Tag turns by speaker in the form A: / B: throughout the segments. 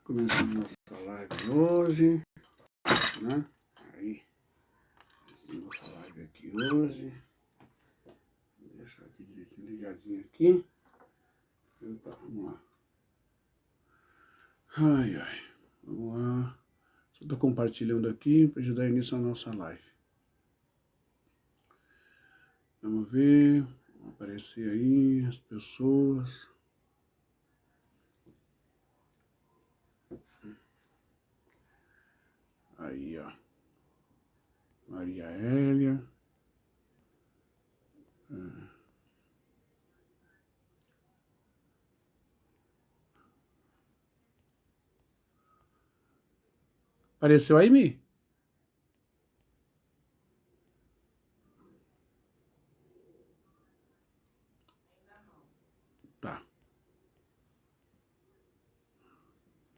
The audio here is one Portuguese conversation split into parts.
A: Começando nossa live hoje, né? Aí, nossa live aqui hoje. Vou deixar aqui direitinho ligadinho aqui. Opa, vamos lá. Ai, vamos lá. Só estou compartilhando aqui para ajudar início a nossa live. Vamos ver, vão aparecer aí as pessoas. Aí, ó. Maria Hélia. Apareceu aí, Mi? Tá.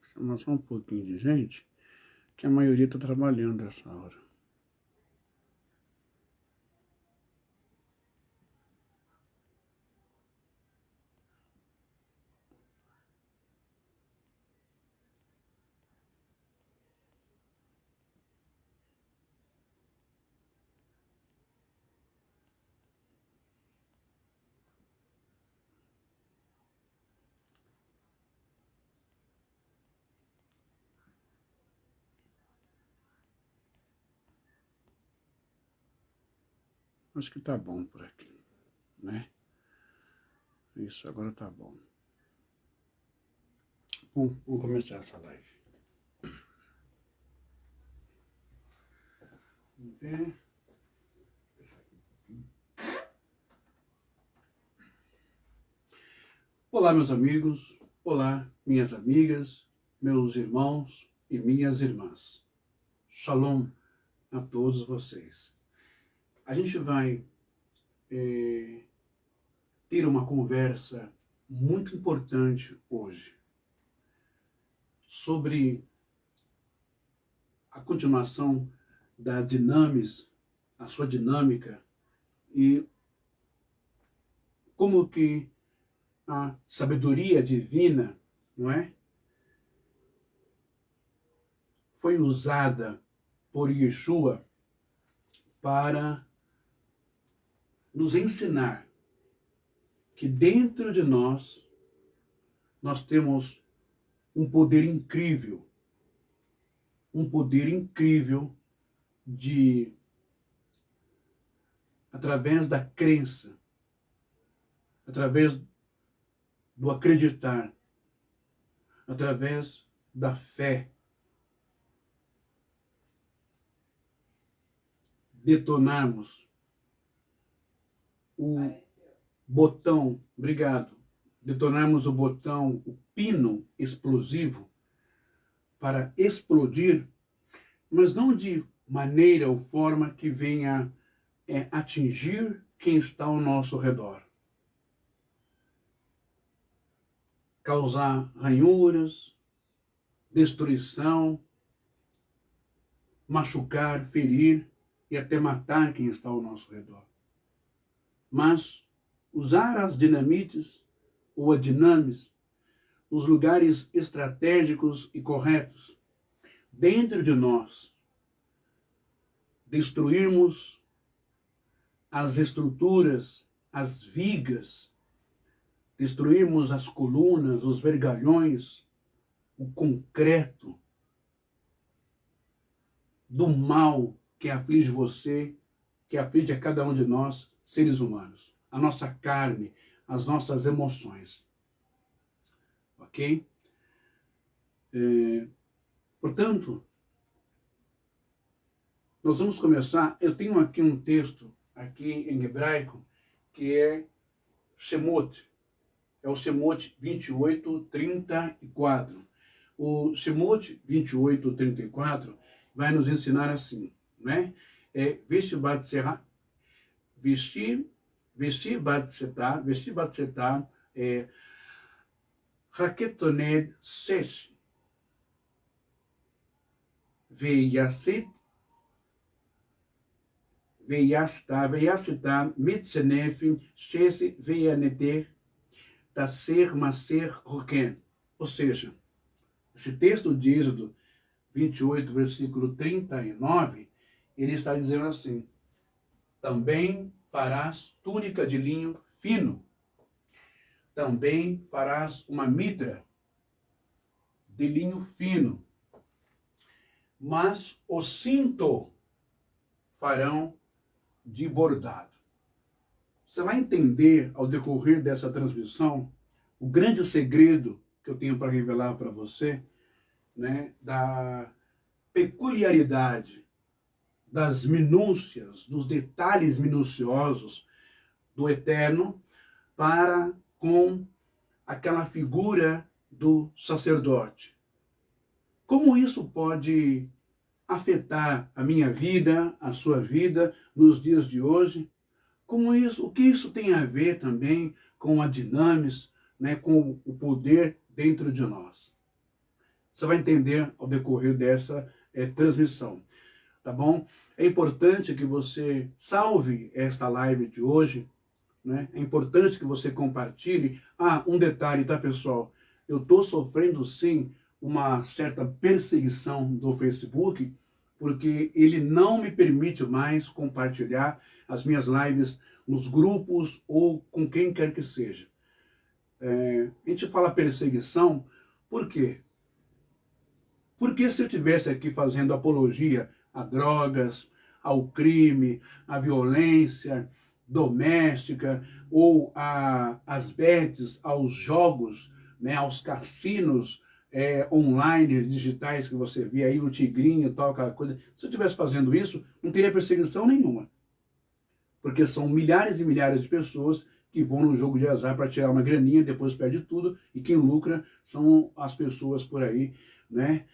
A: Chamar só um pouquinho de gente, que a maioria está trabalhando nessa hora. Acho que tá bom por aqui, né? Isso, agora tá bom. Bom, vamos começar essa live. Vamos ver. Olá, meus amigos. Olá, minhas amigas, meus irmãos e minhas irmãs. Shalom a todos vocês. A gente vai ter uma conversa muito importante hoje sobre a continuação da dinâmica, a sua dinâmica e como que a sabedoria divina, não é? Foi usada por Yeshua para nos ensinar que dentro de nós temos um poder incrível de, através da crença, através do acreditar, através da fé, detonarmos o botão, detonarmos o botão, o pino explosivo para explodir, mas não de maneira ou forma que venha atingir quem está ao nosso redor. Causar ranhuras, destruição, machucar, ferir e até matar quem está ao nosso redor. Mas usar as dinamites ou a dinames, os lugares estratégicos e corretos dentro de nós, destruirmos as estruturas, as vigas, destruirmos as colunas, os vergalhões, o concreto do mal que aflige você, que aflige a cada um de nós, seres humanos. A nossa carne, as nossas emoções. Ok? Portanto, nós vamos começar. Eu tenho aqui um texto, aqui em hebraico, que é Shemot. É o Shemot 28:34. O Shemot 28:34 vai nos ensinar assim, né? Vesti Batsetá, Raketoned Sesh, Veyasita, Mitzenefim, Shese, Veyaneter, Tasser, Maser, Roken. Ou seja, esse texto de Êxodo 28, versículo 39, ele está dizendo assim: também farás túnica de linho fino, também farás uma mitra de linho fino, mas o cinto farão de bordado. Você vai entender ao decorrer dessa transmissão o grande segredo que eu tenho para revelar para você, né, da peculiaridade, das minúcias, dos detalhes minuciosos do Eterno para com aquela figura do sacerdote. Como isso pode afetar a minha vida, a sua vida nos dias de hoje? O que isso tem a ver também com a dinamis, né, com o poder dentro de nós? Você vai entender ao decorrer dessa transmissão, tá bom? É importante que você salve esta live de hoje, né? É importante que você compartilhe. Um detalhe, tá, pessoal? Eu estou sofrendo, sim, uma certa perseguição do Facebook, porque ele não me permite mais compartilhar as minhas lives nos grupos ou com quem quer que seja. A gente fala perseguição, por quê? Porque se eu estivesse aqui fazendo apologia a drogas, ao crime, à violência doméstica ou às bets, aos jogos, né, aos cassinos online, digitais que você vê aí, o tigrinho e tal, aquela coisa. Se eu estivesse fazendo isso, não teria perseguição nenhuma. Porque são milhares e milhares de pessoas que vão no jogo de azar para tirar uma graninha, depois perde tudo, e quem lucra são as pessoas por aí, né,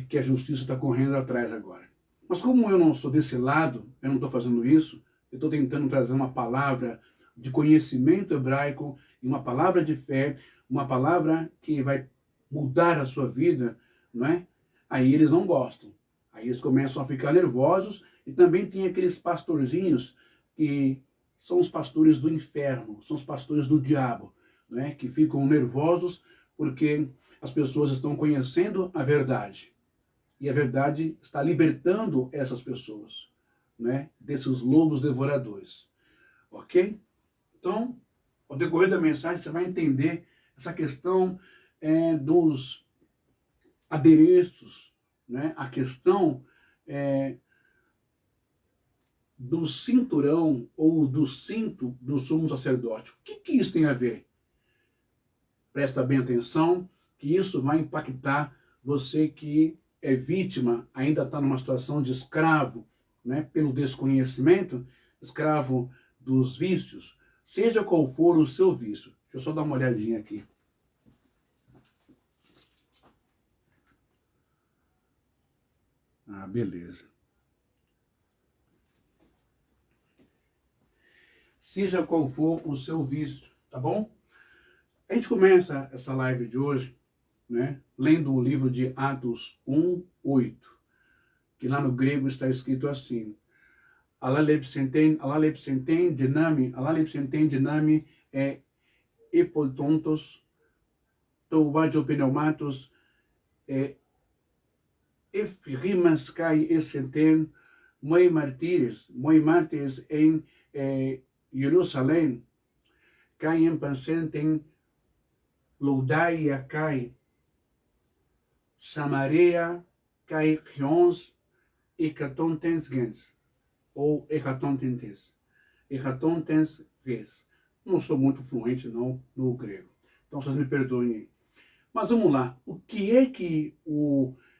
A: que a justiça está correndo atrás agora. Mas como eu não sou desse lado, eu não estou fazendo isso, eu estou tentando trazer uma palavra de conhecimento hebraico e uma palavra de fé, uma palavra que vai mudar a sua vida, não é? Aí eles não gostam. Aí eles começam a ficar nervosos, e também tem aqueles pastorzinhos que são os pastores do inferno, são os pastores do diabo, né? Que ficam nervosos porque as pessoas estão conhecendo a verdade. E a verdade está libertando essas pessoas, né, desses lobos devoradores. Ok? Então, ao decorrer da mensagem, você vai entender essa questão dos adereços, né, a questão do cinturão ou do cinto do sumo sacerdote. O que isso tem a ver? Presta bem atenção, que isso vai impactar você que é vítima, ainda está numa situação de escravo, né, pelo desconhecimento, escravo dos vícios, seja qual for o seu vício. Deixa eu só dar uma olhadinha aqui. Beleza. Seja qual for o seu vício, tá bom? A gente começa essa live de hoje, né, lendo o livro de Atos 1:8, que lá no grego está escrito assim: Alalepsenten dinami epoltontos toubajo pneumatos efrimas kai essenten moi mártires em Jerusalém, kai em pensenten Loudaia kai Samaria kai Rions hecatontens gens, ou hecatontentes ges. Não sou muito fluente não no grego, então vocês me perdoem aí. Mas vamos lá, o que é que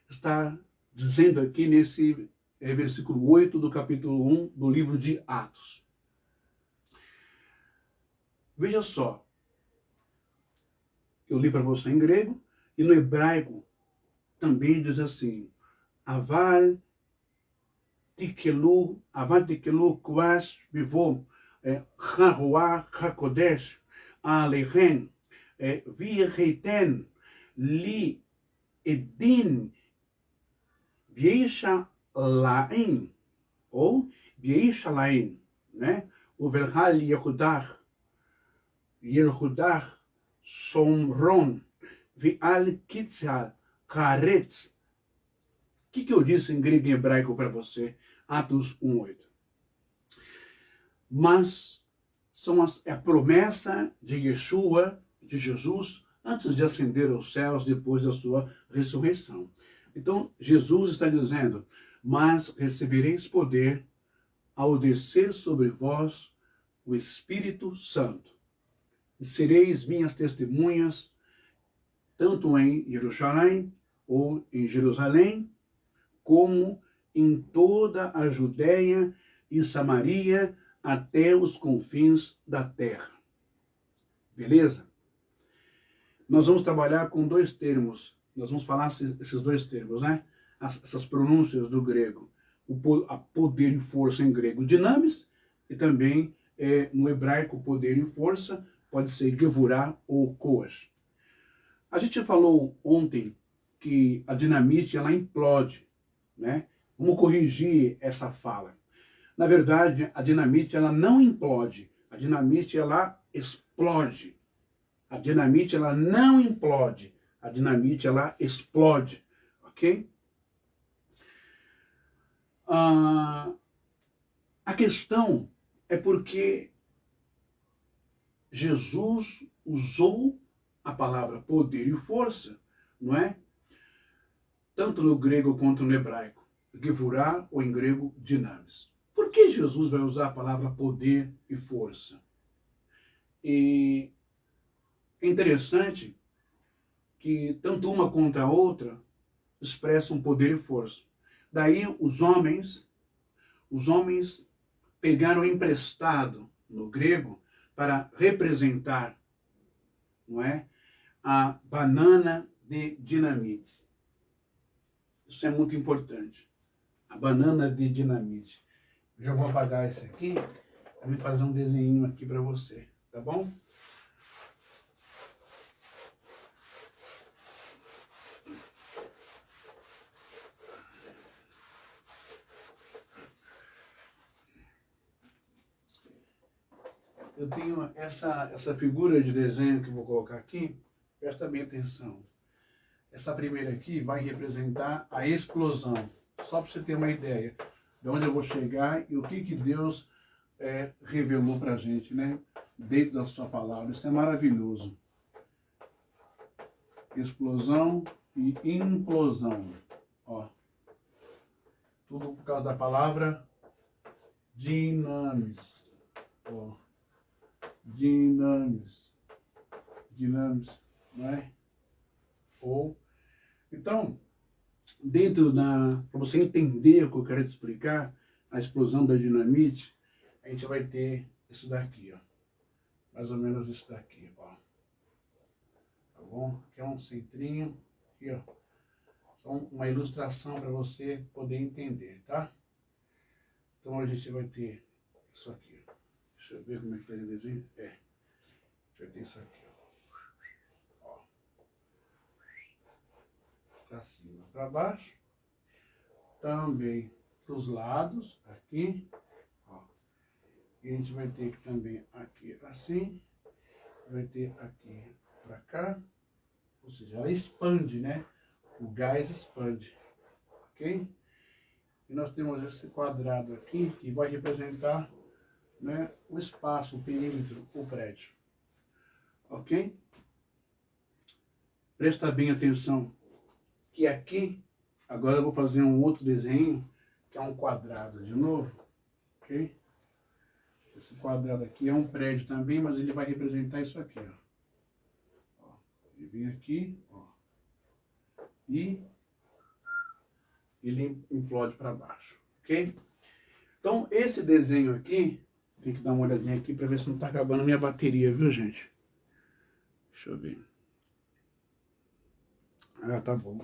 A: está dizendo aqui nesse versículo 8 do capítulo 1 do livro de Atos? Veja só, eu li para você em grego, e no hebraico também diz assim: Aval tikelu kvash bivom haruah hakodesh alechem vieheiten li edin Bieshalaim, ou Bieshalaim, né? O Verhal Yehudach Somron, Vial Kitzal, karetz. O que eu disse em grego e hebraico para você? Atos 1:8. Mas é a promessa de Yeshua, de Jesus, antes de ascender aos céus, depois da sua ressurreição. Então, Jesus está dizendo, mas recebereis poder ao descer sobre vós o Espírito Santo. E sereis minhas testemunhas, tanto em Jerusalém, como em toda a Judéia e Samaria, até os confins da terra. Beleza? Nós vamos trabalhar com dois termos. Nós vamos falar esses dois termos, né? Essas pronúncias do grego. A poder e força em grego, dinamis, e também no hebraico, poder e força, pode ser gevurah ou koach. A gente falou ontem que a dinamite, ela implode, né? Vamos corrigir essa fala. Na verdade, a dinamite, ela não implode. A dinamite, ela explode. A dinamite, ela não implode. A dinamite, ela explode. Ok? A questão é porque Jesus usou a palavra poder e força, não é? Tanto no grego quanto no hebraico. Gevurah ou em grego, dinamis. Por que Jesus vai usar a palavra poder e força? E é interessante que tanto uma quanto a outra expressam poder e força. Daí os homens pegaram emprestado no grego para representar, não é, a banana de dinamite. Isso é muito importante. A banana de dinamite. Já vou apagar esse aqui para me fazer um desenho aqui para você, tá bom? Eu tenho essa figura de desenho que eu vou colocar aqui, presta bem atenção. Essa primeira aqui vai representar a explosão, só para você ter uma ideia de onde eu vou chegar e o que Deus revelou para a gente, né? Dentro da sua palavra. Isso é maravilhoso. Explosão e implosão. Ó. Tudo por causa da palavra dinamis. Ó. Dinamis, não é? Então, para você entender o que eu quero te explicar, a explosão da dinamite, a gente vai ter isso daqui, ó. Mais ou menos isso daqui, ó. Tá bom? Aqui é um centrinho, aqui, ó. Só uma ilustração para você poder entender, tá? Então a gente vai ter isso aqui. Deixa eu ver como é que tá o desenho. A gente vai ter isso aqui, ó. Para cima, para baixo. Também para os lados, aqui. Ó. E a gente vai ter também aqui assim. Vai ter aqui para cá. Ou seja, ela expande, né? O gás expande. Ok? E nós temos esse quadrado aqui que vai representar, né, o espaço, o perímetro, o prédio. Ok? Presta bem atenção que aqui, agora eu vou fazer um outro desenho, que é um quadrado de novo. Ok? Esse quadrado aqui é um prédio também, mas ele vai representar isso aqui, ó. Ele vem aqui, ó. E ele implode para baixo. Ok? Então, esse desenho aqui, tem que dar uma olhadinha aqui para ver se não está acabando a minha bateria, viu, gente? Deixa eu ver. Ah, tá bom.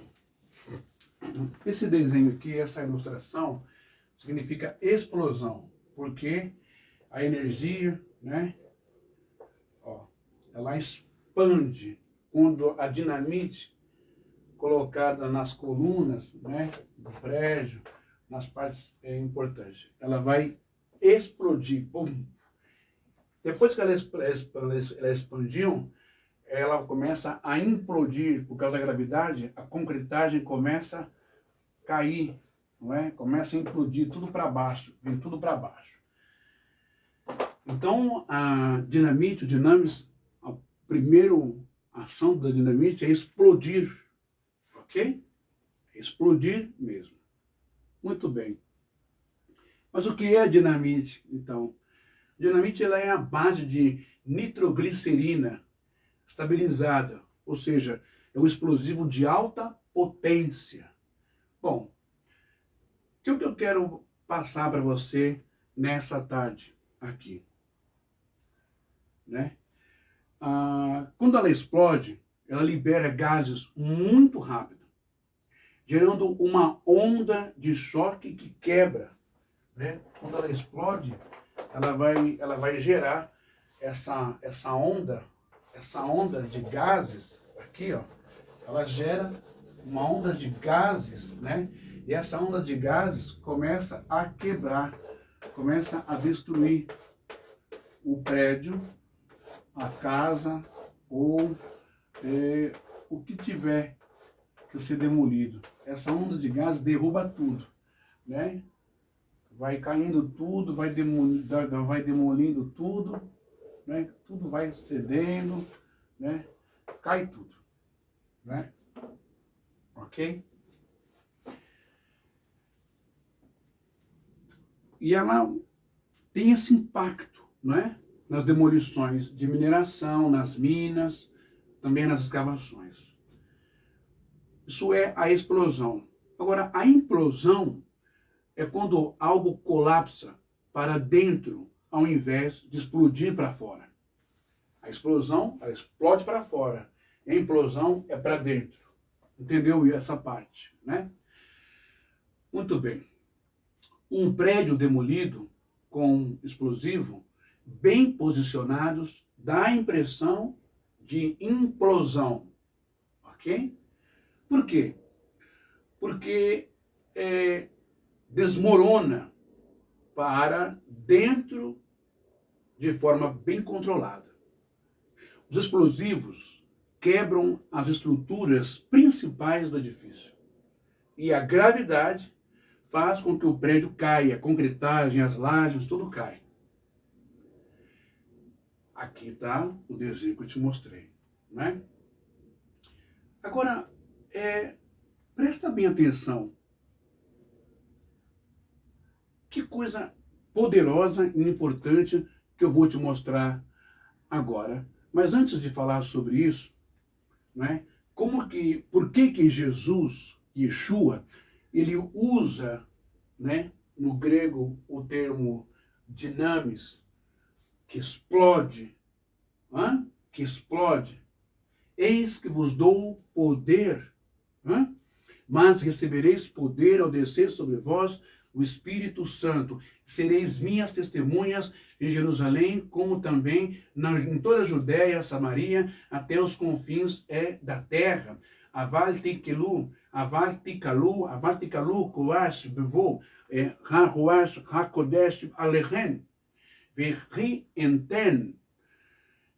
A: Esse desenho aqui, essa ilustração, significa explosão, porque a energia, né, ó, ela expande quando a dinamite colocada nas colunas, né, do prédio, nas partes importantes, ela vai explodir, pum. Depois que ela expandiu, ela começa a implodir por causa da gravidade, a concretagem começa a cair, não é? Começa a implodir tudo para baixo, vem tudo para baixo. Então, a dinamite, o dinamis, a primeira ação da dinamite é explodir, ok? Explodir mesmo. Muito bem. Mas o que é dinamite, então? Dinamite ela é a base de nitroglicerina estabilizada, ou seja, é um explosivo de alta potência. Bom, o que eu quero passar para você nessa tarde aqui, né? Quando ela explode, ela libera gases muito rápido, gerando uma onda de choque que quebra, né? Quando ela explode, ela vai gerar essa onda de gases aqui, ó. Ela gera uma onda de gases, né? E essa onda de gases começa a quebrar, começa a destruir o prédio, a casa ou o que tiver que ser demolido. Essa onda de gases derruba tudo, né? Vai caindo tudo, vai demolindo tudo, né? Tudo vai cedendo, né? Cai tudo, né? Ok? E ela tem esse impacto, não é? Nas demolições de mineração, nas minas, também nas escavações. Isso é a explosão. Agora, a implosão é quando algo colapsa para dentro, ao invés de explodir para fora. A explosão, ela explode para fora. A implosão é para dentro. Entendeu essa parte, né? Muito bem. Um prédio demolido com explosivo, bem posicionados, dá a impressão de implosão. Ok? Por quê? Porque desmorona para dentro de forma bem controlada. Os explosivos quebram as estruturas principais do edifício. E a gravidade faz com que o prédio caia, a concretagem, as lajes, tudo cai. Aqui está o desenho que eu te mostrei, né? Agora, presta bem atenção. Que coisa poderosa e importante que eu vou te mostrar agora. Mas antes de falar sobre isso, né, por que Jesus, Yeshua, ele usa, né, no grego o termo dinamis, que explode, que explode. Eis que vos dou poder, mas recebereis poder ao descer sobre vós o Espírito Santo. Sereis minhas testemunhas em Jerusalém, como também em toda a Judéia, Samaria, até os confins da terra. Aval tikelu, koash bevo, ha-roash, ha-kodesh alechen, vechi enten,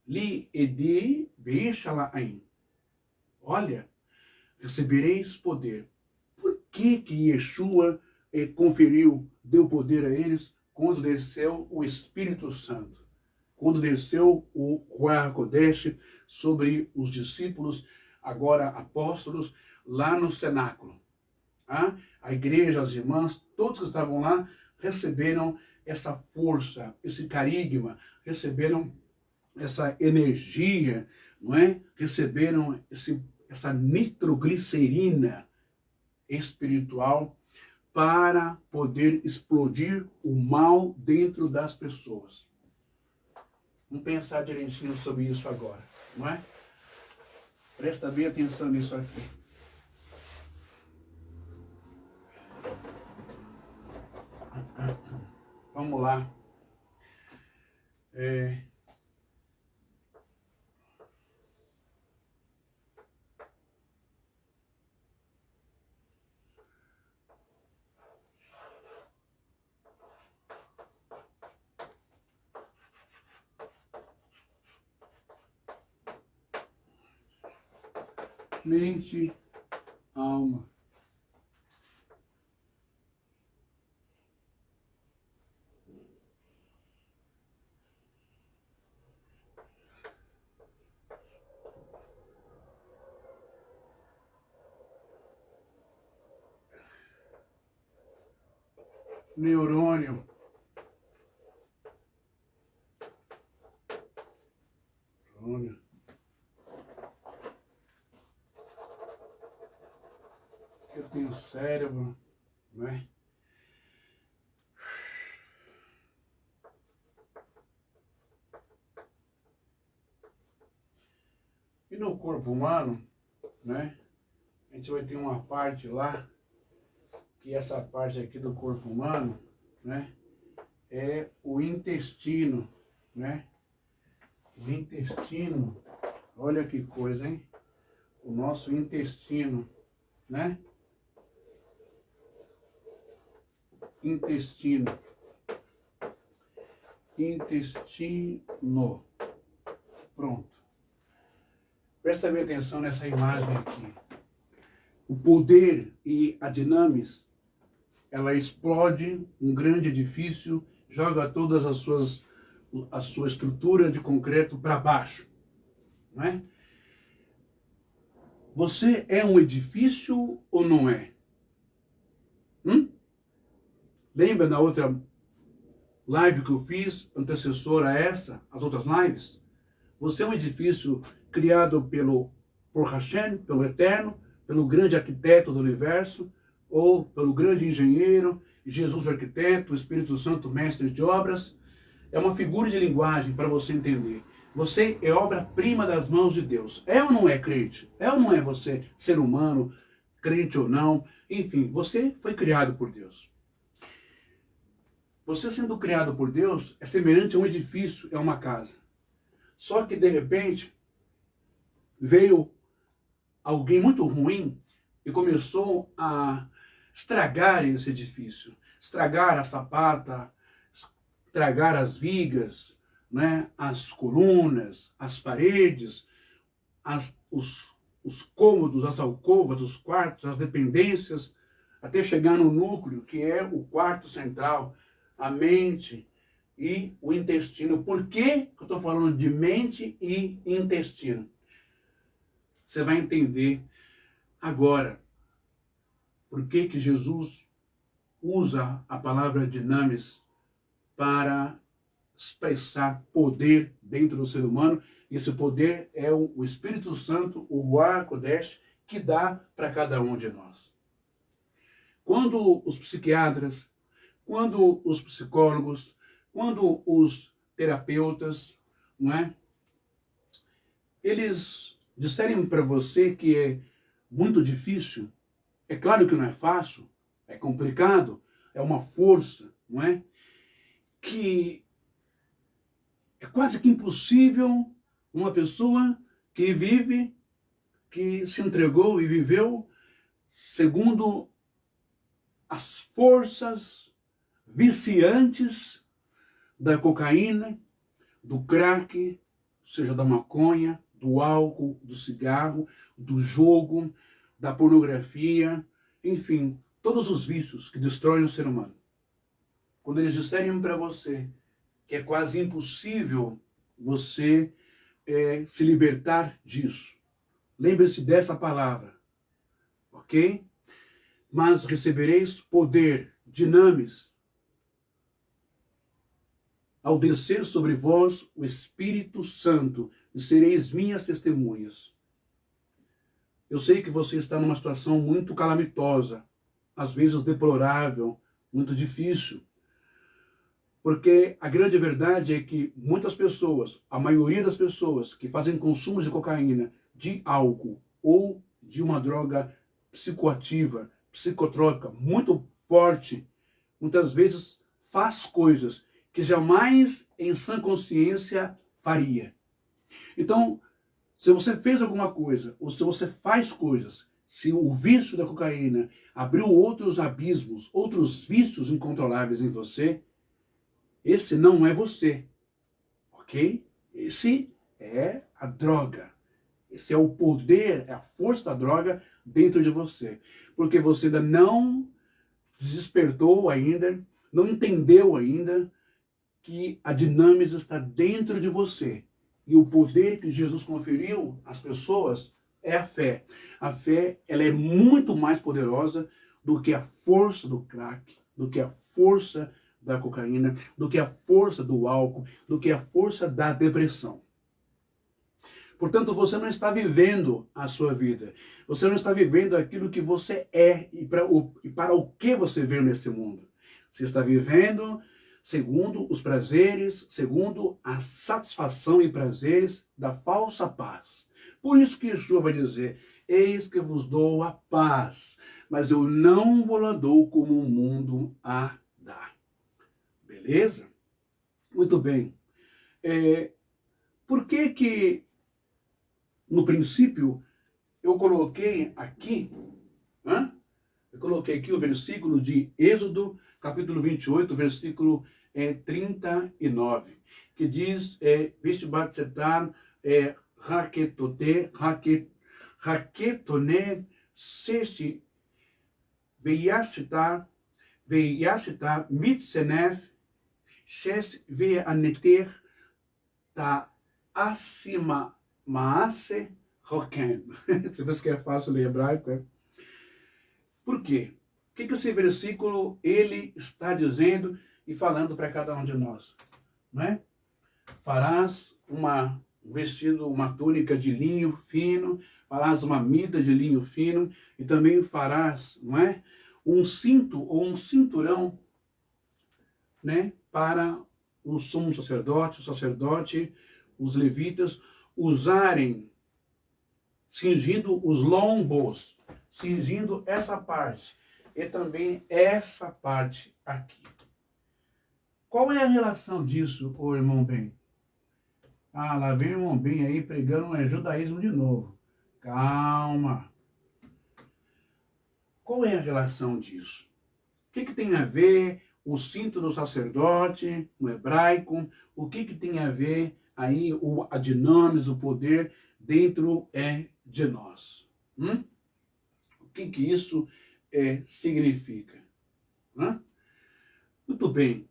A: li edi veishalaim. Olha, recebereis poder. Por que Yeshua deu poder a eles quando desceu o Espírito Santo? Quando desceu o Ruach Kodesh sobre os discípulos, agora apóstolos, lá no cenáculo. A igreja, as irmãs, todos que estavam lá, receberam essa força, esse carisma, receberam essa energia, não é? Receberam essa nitroglicerina espiritual para poder explodir o mal dentro das pessoas. Vamos pensar direitinho sobre isso agora, não é? Presta bem atenção nisso aqui. Vamos lá. mente, alma. Neurônio. Neurônio. Eu tenho cérebro, né? E no corpo humano, né? A gente vai ter uma parte lá, que essa parte aqui do corpo humano, né? É o intestino, né? O intestino, olha que coisa, hein? O nosso intestino, né? Intestino. Intestino. Pronto. Presta bem atenção nessa imagem aqui. O poder e a dinâmica, ela explode um grande edifício, joga todas a sua estrutura de concreto para baixo, não é? Você é um edifício ou não é? Lembra da outra live que eu fiz, antecessora a essa, as outras lives? Você é um edifício criado por Hashem, pelo Eterno, pelo grande arquiteto do universo, ou pelo grande engenheiro, Jesus o arquiteto, o Espírito Santo mestre de obras. É uma figura de linguagem para você entender. Você é obra-prima das mãos de Deus. É ou não é crente? É ou não é você, ser humano, crente ou não? Enfim, você foi criado por Deus. Você sendo criado por Deus é semelhante a um edifício, é uma casa. Só que de repente veio alguém muito ruim e começou a estragar esse edifício, estragar a sapata, estragar as vigas, né, as colunas, as paredes, os cômodos, as alcovas, os quartos, as dependências, até chegar no núcleo, que é o quarto central, a mente e o intestino. Por que eu estou falando de mente e intestino? Você vai entender agora por que Jesus usa a palavra dinamis para expressar poder dentro do ser humano. Esse poder é o Espírito Santo, o Ruach Kodesh, que dá para cada um de nós. Quando os psiquiatras, quando os psicólogos, quando os terapeutas, não é? Eles disserem para você que é muito difícil, é claro que não é fácil, é complicado, é uma força, não é? Que é quase que impossível uma pessoa que vive, que se entregou e viveu segundo as forças viciantes da cocaína, do crack, ou seja, da maconha, do álcool, do cigarro, do jogo, da pornografia, enfim, todos os vícios que destroem o ser humano. Quando eles disserem para você que é quase impossível você se libertar disso, lembre-se dessa palavra, ok? Mas recebereis poder, dinamis, ao descer sobre vós o Espírito Santo, e sereis minhas testemunhas. Eu sei que você está numa situação muito calamitosa, às vezes deplorável, muito difícil, porque a grande verdade é que muitas pessoas, a maioria das pessoas que fazem consumo de cocaína, de álcool ou de uma droga psicoativa, psicotrópica muito forte, muitas vezes faz coisas que jamais em sã consciência faria. Então, se você fez alguma coisa, ou se você faz coisas, se o vício da cocaína abriu outros abismos, outros vícios incontroláveis em você, esse não é você, ok? Esse é a droga. Esse é o poder, é a força da droga dentro de você. Porque você ainda não despertou ainda, não entendeu ainda que a dinâmica está dentro de você. E o poder que Jesus conferiu às pessoas é a fé. A fé, ela é muito mais poderosa do que a força do crack, do que a força da cocaína, do que a força do álcool, do que a força da depressão. Portanto, você não está vivendo a sua vida. Você não está vivendo aquilo que você é e para o que você veio nesse mundo. Você está vivendo segundo os prazeres, segundo a satisfação e prazeres da falsa paz. Por isso que Yeshua vai dizer, eis que vos dou a paz, mas eu não vou lá dou como o mundo a dá. Beleza? Muito bem. Por que no princípio eu coloquei aqui, eu coloquei aqui o versículo de Êxodo, capítulo 28, versículo 39, que diz, Vishbatsetar Raketone Sesti Veyashita Mitsenef Shes Veaneter Ta Acima Maase Roken. Se você quer fácil ler hebraico, Por quê? O que esse versículo ele está dizendo e falando para cada um de nós? Não é? Farás um vestido, uma túnica de linho fino, farás uma mida de linho fino e também farás, não é? Um cinto ou um cinturão, né? Para o sumo sacerdote, os levitas usarem, cingindo os lombos, cingindo essa parte e também essa parte aqui. Qual é a relação disso, ô irmão Ben? Ah, lá vem o irmão Ben aí pregando judaísmo de novo. Calma. Qual é a relação disso? O que tem a ver o cinto do sacerdote no hebraico? O que tem a ver aí a dinâmica, o poder dentro de nós? O que isso significa? Muito bem.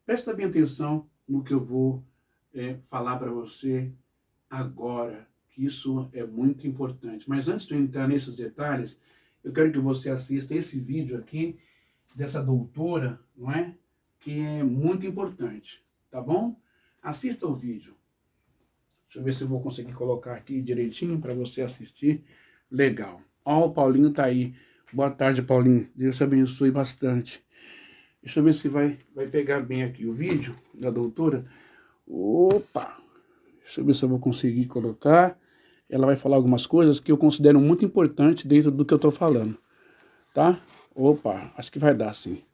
A: Presta bem atenção no que eu vou falar para você agora, que isso é muito importante. Mas antes de eu entrar nesses detalhes, eu quero que você assista esse vídeo aqui dessa doutora, não é? Que é muito importante, tá bom? Assista o vídeo. Deixa eu ver se eu vou conseguir colocar aqui direitinho para você assistir. Legal. Ó, o Paulinho tá aí. Boa tarde, Paulinho. Deus te abençoe bastante. Deixa eu ver se vai pegar bem aqui o vídeo da doutora. Opa! Deixa eu ver se eu vou conseguir colocar. Ela vai falar algumas coisas que eu considero muito importantes dentro do que eu tô falando. Tá? Opa, acho que vai dar sim.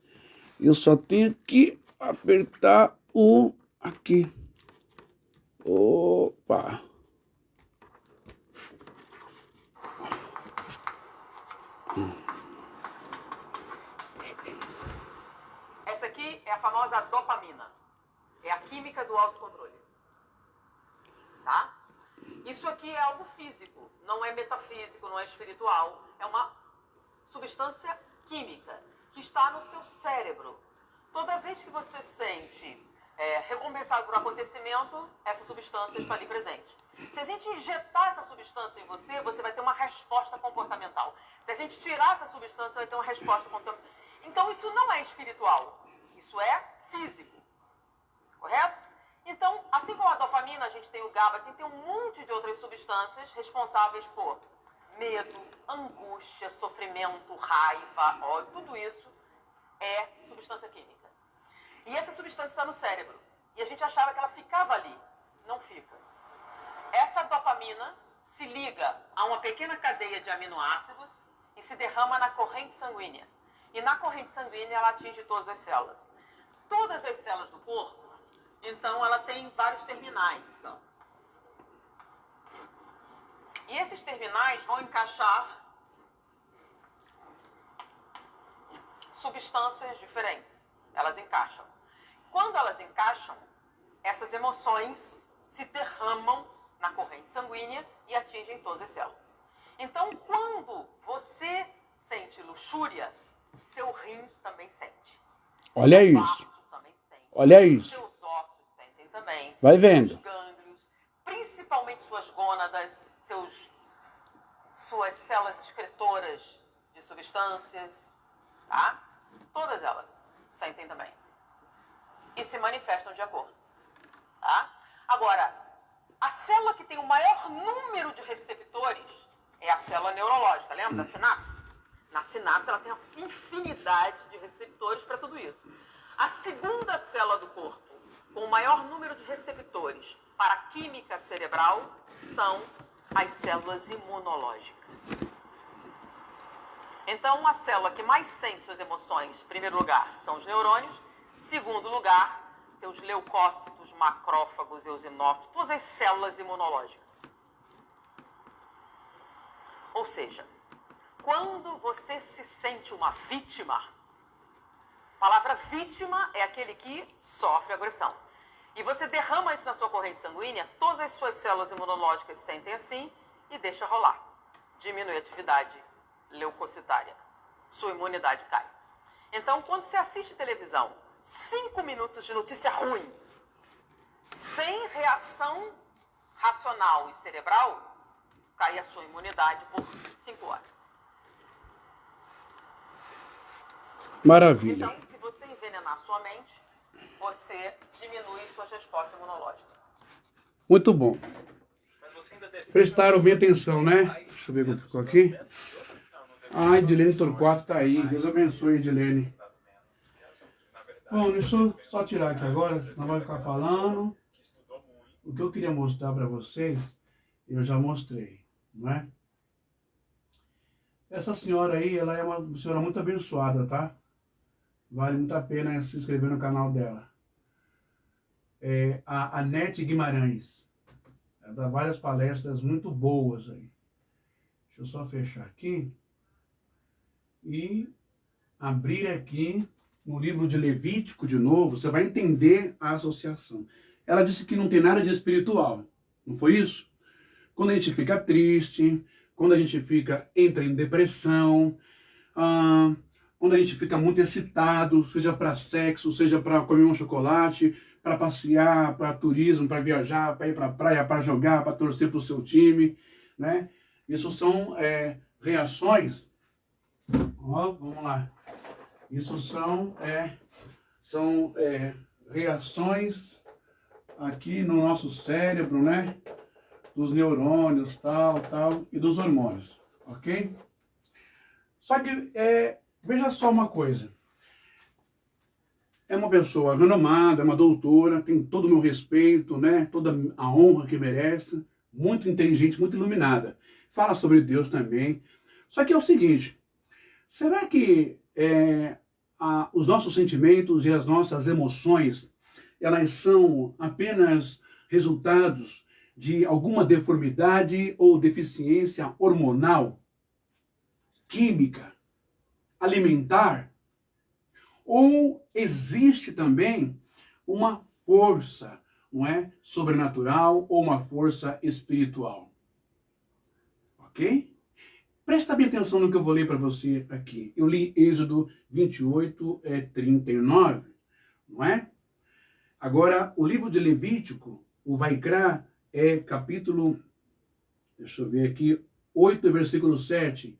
A: Eu só tenho que apertar o aqui. Opa!
B: Essa aqui é a famosa dopamina. É a química do autocontrole. Tá? Isso aqui é algo físico, não é metafísico, não é espiritual. É uma substância química que está no seu cérebro. Toda vez que você sente recompensado por um acontecimento, essa substância está ali presente. Se a gente injetar essa substância em você, você vai ter uma resposta comportamental. Se a gente tirar essa substância, vai ter uma resposta comportamental. Então isso não é espiritual, isso é físico. Correto? Então, assim como a dopamina, a gente tem o GABA, a gente tem um monte de outras substâncias responsáveis por medo, angústia, sofrimento, raiva, ódio, tudo isso é substância química. E essa substância está no cérebro. E a gente achava que ela ficava ali. Não fica. Essa dopamina se liga a uma pequena cadeia de aminoácidos e se derrama na corrente sanguínea. E na corrente sanguínea ela atinge todas as células. Todas as células do corpo, então ela tem vários terminais. E esses terminais vão encaixar substâncias diferentes. Elas encaixam. Quando elas encaixam, essas emoções se derramam sanguínea e atingem todas as células. Então, quando você sente luxúria, seu rim também sente.
A: Olha
B: seu
A: isso.
B: baço também sente.
A: Olha isso.
B: Seus ossos sentem também.
A: Vai vendo.
B: Seus gânglios, principalmente suas gônadas, suas células excretoras de substâncias, tá? Todas elas sentem também. E se manifestam de acordo, tá? Agora, a célula que tem o maior número de receptores é a célula neurológica, lembra da sinapse? Na sinapse ela tem uma infinidade de receptores para tudo isso. A segunda célula do corpo com o maior número de receptores para a química cerebral são as células imunológicas. Então, a célula que mais sente suas emoções, em primeiro lugar, são os neurônios. Segundo lugar, seus leucócitos, macrófagos, eosinófilos, todas as células imunológicas. Ou seja, quando você se sente uma vítima, a palavra vítima é aquele que sofre agressão. E você derrama isso na sua corrente sanguínea, todas as suas células imunológicas se sentem assim e deixa rolar. Diminui a atividade leucocitária. Sua imunidade cai. Então, quando você assiste televisão, 5 minutos de notícia ruim, sem reação racional e cerebral, cai a sua imunidade por 5 horas.
A: Maravilha.
B: Então, se você envenenar sua mente, você diminui suas respostas imunológicas.
A: Muito bom. Prestaram bem atenção, né? Deixa eu ver como ficou aqui. Ah, Edilene Torquato tá aí. Deus abençoe, Edilene. Bom, deixa eu só tirar aqui agora, não vai ficar falando. O que eu queria mostrar para vocês, eu já mostrei, não é? Essa senhora aí, ela é uma senhora muito abençoada, tá? Vale muito a pena se inscrever no canal dela. É a Anete Guimarães. Ela dá várias palestras muito boas aí. Deixa eu só fechar aqui. E abrir aqui no livro de Levítico de novo, você vai entender a associação. Ela disse que não tem nada de espiritual. Não foi isso? Quando a gente fica triste, quando a gente entra em depressão, quando a gente fica muito excitado, seja para sexo, seja para comer um chocolate, para passear, para turismo, para viajar, para ir para a praia, para jogar, para torcer para o seu time, né? Isso são reações. Vamos lá. Isso são reações aqui no nosso cérebro, né? Dos neurônios, tal, e dos hormônios, ok? Só que, veja só uma coisa. É uma pessoa renomada, é uma doutora, tem todo o meu respeito, né? Toda a honra que merece, muito inteligente, muito iluminada. Fala sobre Deus também. Só que é o seguinte, será que os nossos sentimentos e as nossas emoções, elas são apenas resultados de alguma deformidade ou deficiência hormonal, química, alimentar? Ou existe também uma força, não é, sobrenatural ou uma força espiritual? Ok? Presta bem atenção no que eu vou ler para você aqui. Eu li Êxodo 28, 39, não é? Agora, o livro de Levítico, o Vaikra, capítulo, deixa eu ver aqui, 8, versículo 7.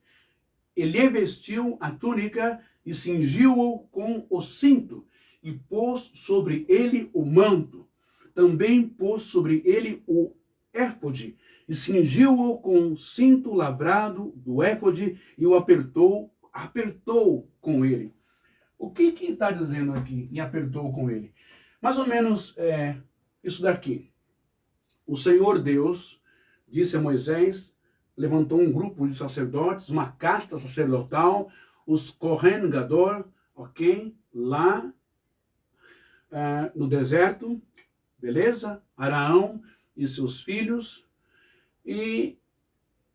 A: Ele vestiu a túnica e cingiu-o com o cinto, e pôs sobre ele o manto. Também pôs sobre ele o éfode, e cingiu-o com o cinto lavrado do éfode, e o apertou com ele. O que está dizendo aqui, e apertou com ele? Mais ou menos isso daqui. O Senhor Deus disse a Moisés, levantou um grupo de sacerdotes, uma casta sacerdotal, os Kohen Gadol, ok? Lá no deserto, beleza? Araão e seus filhos, e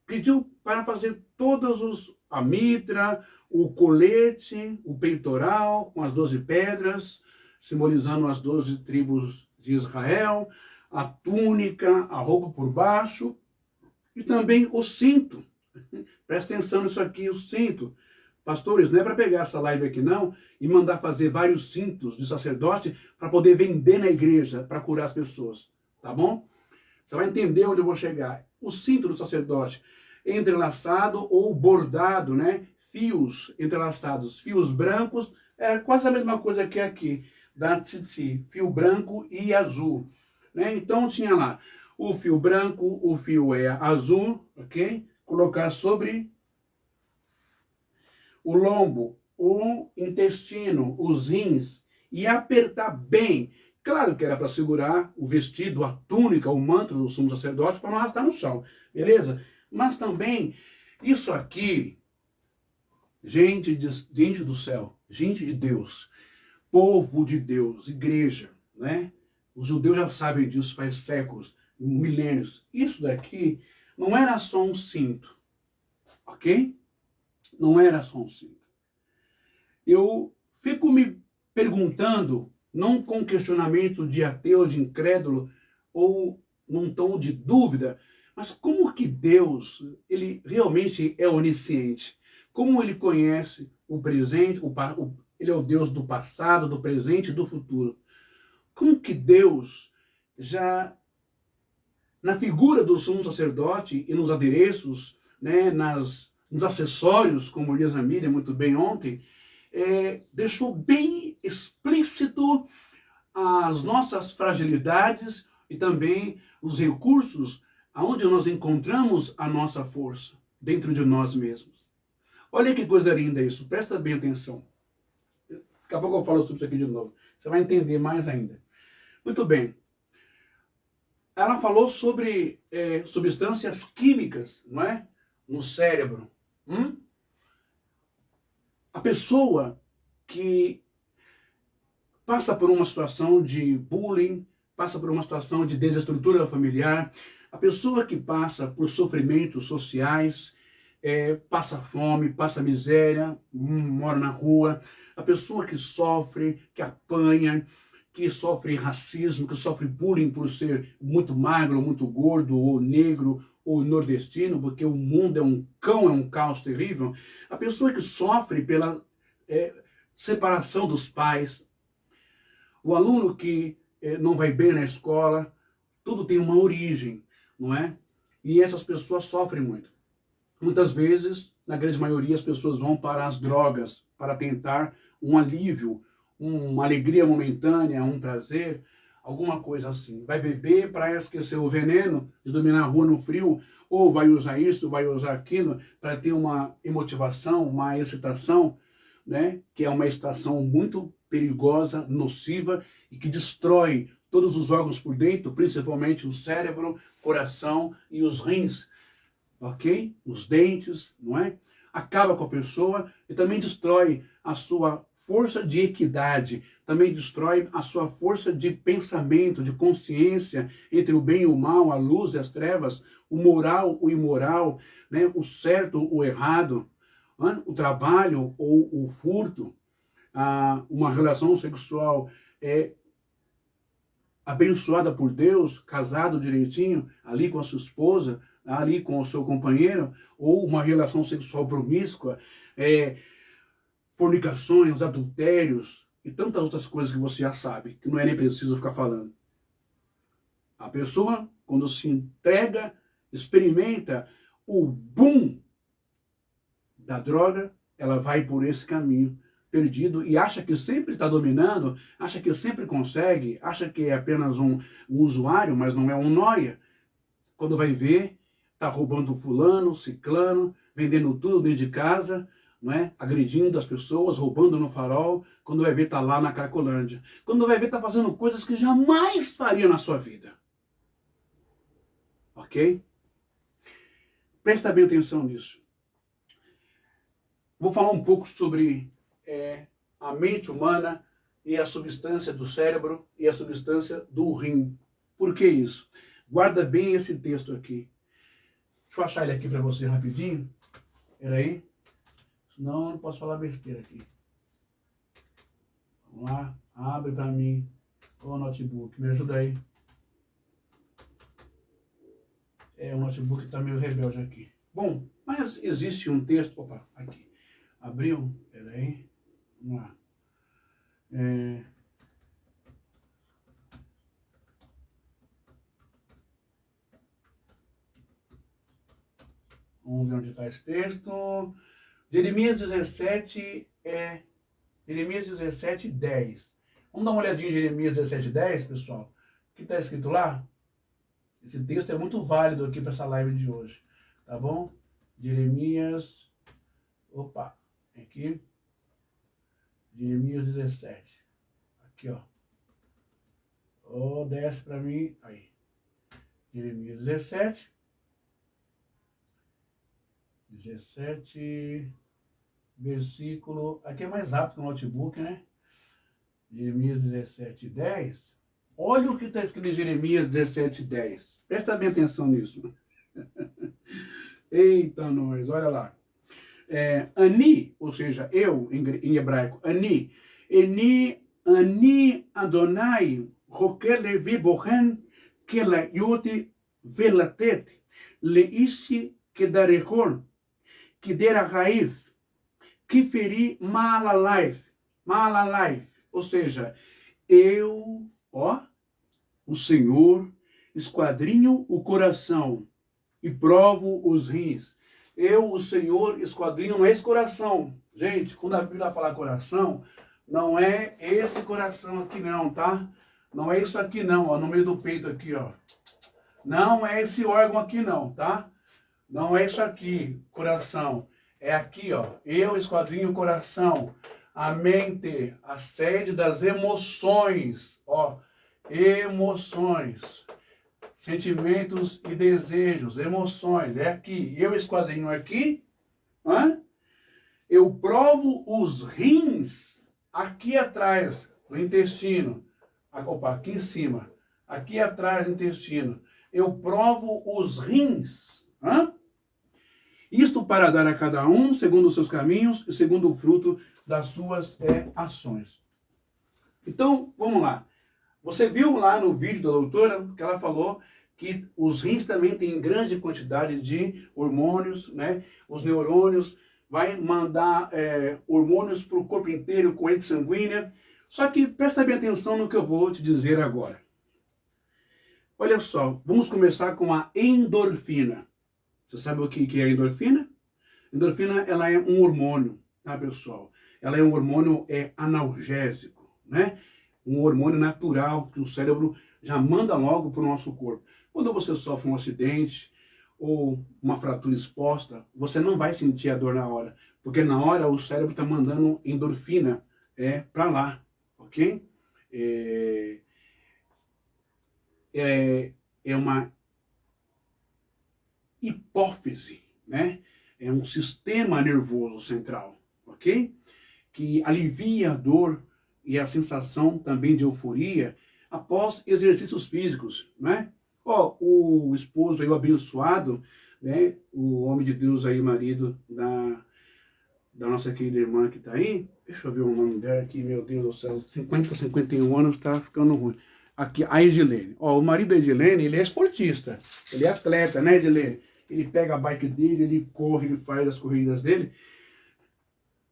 A: pediu para fazer todos a mitra, o colete, o peitoral, com as 12 pedras, simbolizando as 12 tribos de Israel, a túnica, a roupa por baixo, E também o cinto. Presta atenção nisso aqui, o cinto. Pastores, não é para pegar essa live aqui não e mandar fazer vários cintos de sacerdote para poder vender na igreja, para curar as pessoas. Tá bom? Você vai entender onde eu vou chegar. O cinto do sacerdote entrelaçado ou bordado, né? Fios entrelaçados, fios brancos, é quase a mesma coisa que aqui, da Tzitzi, fio branco e azul. Né? Então tinha lá o fio branco, o fio azul, ok? Colocar sobre o lombo, o intestino, os rins e apertar bem. Claro que era para segurar o vestido, a túnica, o manto do sumo sacerdote para não arrastar no chão, beleza? Mas também, isso aqui, gente do céu, gente de Deus, povo de Deus, igreja, né? Os judeus já sabem disso faz séculos, milênios. Isso daqui não era só um cinto, ok? Não era só um cinto. Eu fico me perguntando, não com questionamento de ateu, de incrédulo, ou num tom de dúvida, mas como que Deus, ele realmente é onisciente? Como ele conhece o presente, ele é o Deus do passado, do presente e do futuro. Como que Deus, já na figura do sumo sacerdote e nos adereços, né, nos acessórios, como diz a Miriam muito bem ontem, deixou bem explícito as nossas fragilidades e também os recursos aonde nós encontramos a nossa força, dentro de nós mesmos. Olha que coisa linda isso, presta bem atenção. Daqui a pouco eu falo sobre isso aqui de novo. Você vai entender mais ainda. Muito bem. Ela falou sobre substâncias químicas, não é? No cérebro. A pessoa que passa por uma situação de bullying, passa por uma situação de desestrutura familiar, a pessoa que passa por sofrimentos sociais, passa fome, passa miséria, mora na rua, a pessoa que sofre, que apanha, que sofre racismo, que sofre bullying por ser muito magro, muito gordo, ou negro, ou nordestino, porque o mundo é um cão, é um caos terrível. A pessoa que sofre pela separação dos pais, o aluno que não vai bem na escola, tudo tem uma origem, não é? E essas pessoas sofrem muito. Muitas vezes, na grande maioria, as pessoas vão para as drogas, para tentar um alívio, uma alegria momentânea, um prazer, alguma coisa assim. Vai beber para esquecer o veneno de dormir na rua no frio, ou vai usar isso, vai usar aquilo, para ter uma emotivação, uma excitação, né? Que é uma excitação muito perigosa, nociva, e que destrói todos os órgãos por dentro, principalmente o cérebro, coração e os rins, ok? Os dentes, não é? Acaba com a pessoa e também destrói a sua força de equidade, também destrói a sua força de pensamento, de consciência entre o bem e o mal, a luz e as trevas, o moral, o imoral, né? O certo, o errado, né? O trabalho ou o furto, uma relação sexual abençoada por Deus, casado direitinho, ali com a sua esposa, ali com o seu companheiro, ou uma relação sexual promíscua, fornicações, adultérios e tantas outras coisas que você já sabe, que não é nem preciso ficar falando. A pessoa, quando se entrega, experimenta o boom da droga, ela vai por esse caminho perdido e acha que sempre está dominando, acha que sempre consegue, acha que é apenas um usuário, mas não é um nóia. Quando vai ver, está roubando fulano, ciclano, vendendo tudo dentro de casa, não é? Agredindo as pessoas, roubando no farol. Quando vai ver, está lá na Cracolândia. Quando vai ver, está fazendo coisas que jamais faria na sua vida. Ok? Presta bem atenção nisso. Vou falar um pouco sobre a mente humana e a substância do cérebro e a substância do rim. Por que isso? Guarda bem esse texto aqui. Deixa eu achar ele aqui para você rapidinho. Espera aí. Senão eu não posso falar besteira aqui. Vamos lá. Abre para mim o notebook. Me ajuda aí. O notebook está meio rebelde aqui. Bom, mas existe um texto... Opa, aqui. Abriu? Peraí. Vamos lá. Vamos ver onde está esse texto. Jeremias 17, Jeremias 17, 10. Vamos dar uma olhadinha em Jeremias 17, 10, pessoal. O que está escrito lá? Esse texto é muito válido aqui para essa live de hoje. Tá bom? Jeremias... Opa, aqui. Jeremias 17. Aqui, ó. Desce para mim. Aí. Jeremias 17. 17, versículo... Aqui é mais rápido que o notebook, né? Jeremias 17, 10. Olha o que está escrito em Jeremias 17, 10. Presta bem atenção nisso. Eita, nós, olha lá. Ani, ou seja, eu, em hebraico, Ani. Ani Adonai, Roker Levi Bohen, Kelayoti Velatet, Leishi Kedarehon, Kiderahaiv, Kiferi Malalaif. Ou seja, eu, o Senhor, esquadrinho o coração e provo os rins. Eu, o Senhor, esquadrinho esse coração. Gente, quando a Bíblia fala coração, não é esse coração aqui não, tá? Não é isso aqui não, ó, no meio do peito aqui, ó. Não é esse órgão aqui não, tá? Não é isso aqui, coração. É aqui, ó. Eu esquadrinho o coração. A mente, a sede das emoções, ó. Emoções. Sentimentos e desejos, emoções. É aqui. Eu esquadrinho aqui. Eu provo os rins aqui atrás do intestino. Opa, aqui em cima. Aqui atrás do intestino. Eu provo os rins. Isto para dar a cada um, segundo os seus caminhos e segundo o fruto das suas ações. Então, vamos lá. Você viu lá no vídeo da doutora que ela falou que os rins também têm grande quantidade de hormônios, né? Os neurônios vai mandar hormônios para o corpo inteiro, corrente sanguínea. Só que presta bem atenção no que eu vou te dizer agora. Olha só, vamos começar com a endorfina. Você sabe o que é a endorfina? Endorfina, ela é um hormônio, tá, pessoal? Ela é um hormônio analgésico, né? Um hormônio natural que o cérebro já manda logo para o nosso corpo. Quando você sofre um acidente ou uma fratura exposta, você não vai sentir a dor na hora, porque na hora o cérebro está mandando endorfina para lá, ok? É uma hipófise, né? É um sistema nervoso central, ok? Que alivia a dor e a sensação também de euforia após exercícios físicos, né? O esposo aí, o abençoado, né? O homem de Deus aí, marido da nossa querida irmã que tá aí. Deixa eu ver o nome dela aqui, meu Deus do céu. 51 anos, tá ficando ruim. Aqui, a Edilene. O marido da Edilene, ele é esportista. Ele é atleta, né, Edilene? Ele pega a bike dele, ele corre, ele faz as corridas dele.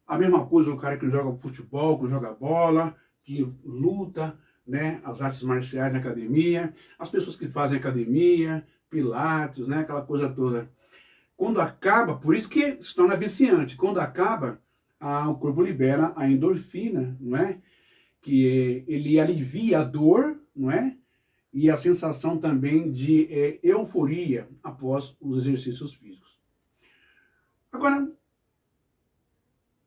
A: A mesma coisa o cara que joga futebol, que joga bola, que luta, né, as artes marciais na academia, as pessoas que fazem academia, pilates, né, aquela coisa toda. Quando acaba, por isso que se torna viciante, quando acaba, o corpo libera a endorfina, não é? Que ele alivia a dor, não é? E a sensação também de euforia após os exercícios físicos. Agora,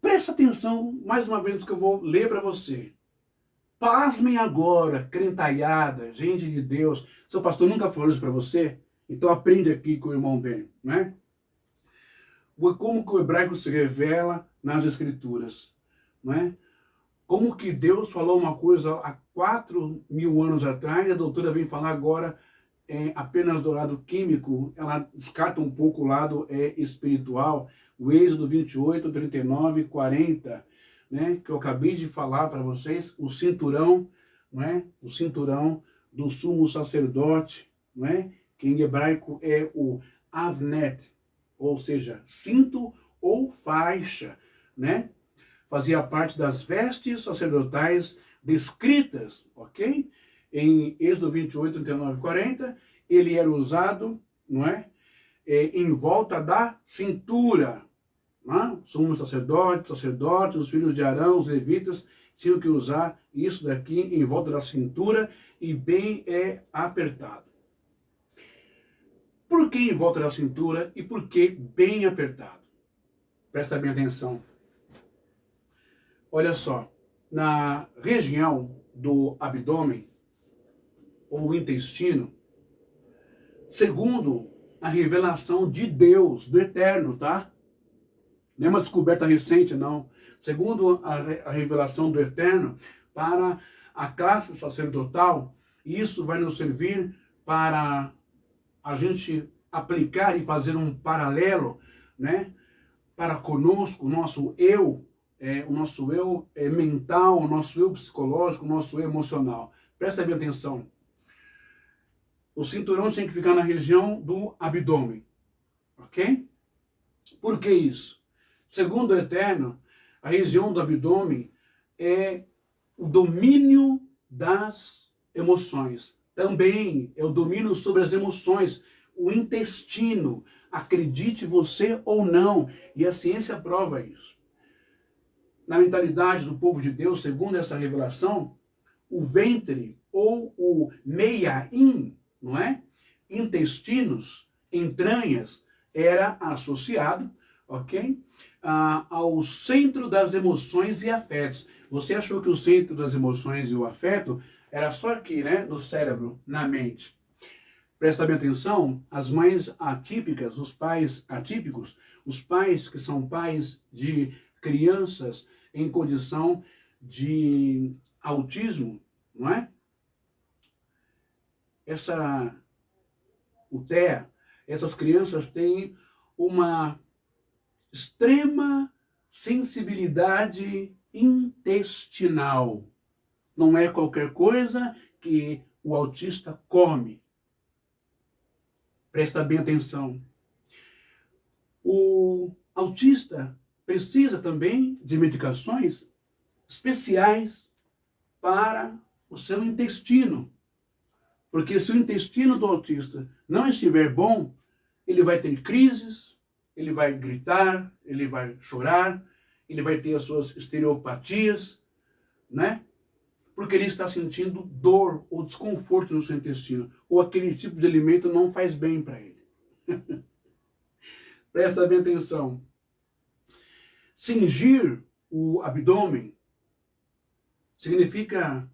A: presta atenção mais uma vez no que eu vou ler para você. Pasmem agora, crentalhada, gente de Deus. Seu pastor nunca falou isso para você? Então aprende aqui com o irmão Ben, né? Como que o hebraico se revela nas escrituras, né? Como que Deus falou uma coisa há 4.000 anos atrás, a doutora vem falar agora apenas do lado químico, ela descarta um pouco o lado espiritual. O Êxodo 28, 39, 40, né, que eu acabei de falar para vocês, o cinturão, né, o cinturão do sumo sacerdote, né, que em hebraico é o avnet, ou seja, cinto ou faixa, né? Fazia parte das vestes sacerdotais descritas, ok? Em Êxodo 28, 39 e 40, ele era usado, não é? Em volta da cintura. Sumo sacerdote, os filhos de Arão, os levitas, tinham que usar isso daqui em volta da cintura e bem apertado. Por que em volta da cintura e por que bem apertado? Presta bem atenção. Olha só, na região do abdômen, ou intestino, segundo a revelação de Deus, do Eterno, tá? Não é uma descoberta recente, não. Segundo a revelação do Eterno, para a classe sacerdotal, isso vai nos servir para a gente aplicar e fazer um paralelo, né? Para conosco, o nosso eu mental, o nosso eu psicológico, o nosso eu emocional. Presta bem atenção. O cinturão tinha que ficar na região do abdômen, ok? Por que isso? Segundo o Eterno, a região do abdômen é o domínio das emoções. Também é o domínio sobre as emoções, o intestino. Acredite você ou não, e a ciência prova isso. Na mentalidade do povo de Deus, segundo essa revelação, o ventre ou o meiaim, não é? Intestinos, entranhas, era associado, ok? Ao centro das emoções e afetos. Você achou que o centro das emoções e o afeto era só aqui, né? No cérebro, na mente. Presta bem atenção, as mães atípicas, os pais atípicos, os pais que são pais de crianças em condição de autismo, não é? O TEA, essas crianças têm uma extrema sensibilidade intestinal. Não é qualquer coisa que o autista come. Presta bem atenção. O autista precisa também de medicações especiais para o seu intestino. Porque se o intestino do autista não estiver bom, ele vai ter crises, ele vai gritar, ele vai chorar, ele vai ter as suas estereopatias, né? Porque ele está sentindo dor ou desconforto no seu intestino, ou aquele tipo de alimento não faz bem para ele. Presta bem atenção. Cingir o abdômen significa,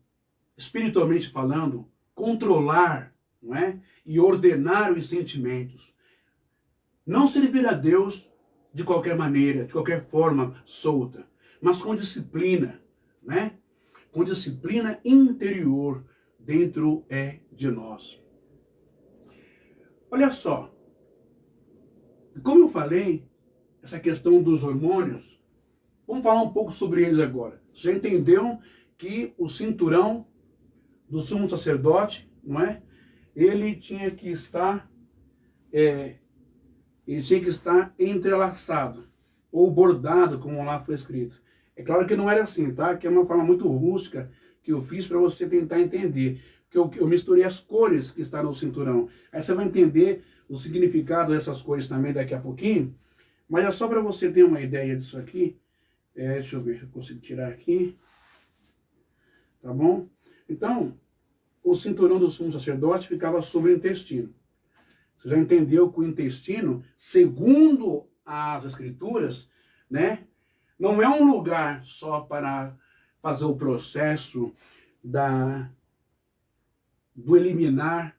A: espiritualmente falando, controlar, não é? E ordenar os sentimentos. Não servir a Deus de qualquer maneira, de qualquer forma solta, mas com disciplina, né? Com disciplina interior dentro de nós. Olha só, como eu falei, essa questão dos hormônios, vamos falar um pouco sobre eles agora. Já entenderam que o cinturão do sumo sacerdote, não é? Ele tinha que estar entrelaçado ou bordado, como lá foi escrito. É claro que não era assim, tá? Que é uma forma muito rústica que eu fiz para você tentar entender. Porque eu misturei as cores que estão no cinturão. Aí você vai entender o significado dessas cores também daqui a pouquinho. Mas é só para você ter uma ideia disso aqui. Deixa eu ver se eu consigo tirar aqui. Tá bom? Então, o cinturão do sumo sacerdote ficava sobre o intestino. Você já entendeu que o intestino, segundo as escrituras, né, não é um lugar só para fazer o processo do eliminar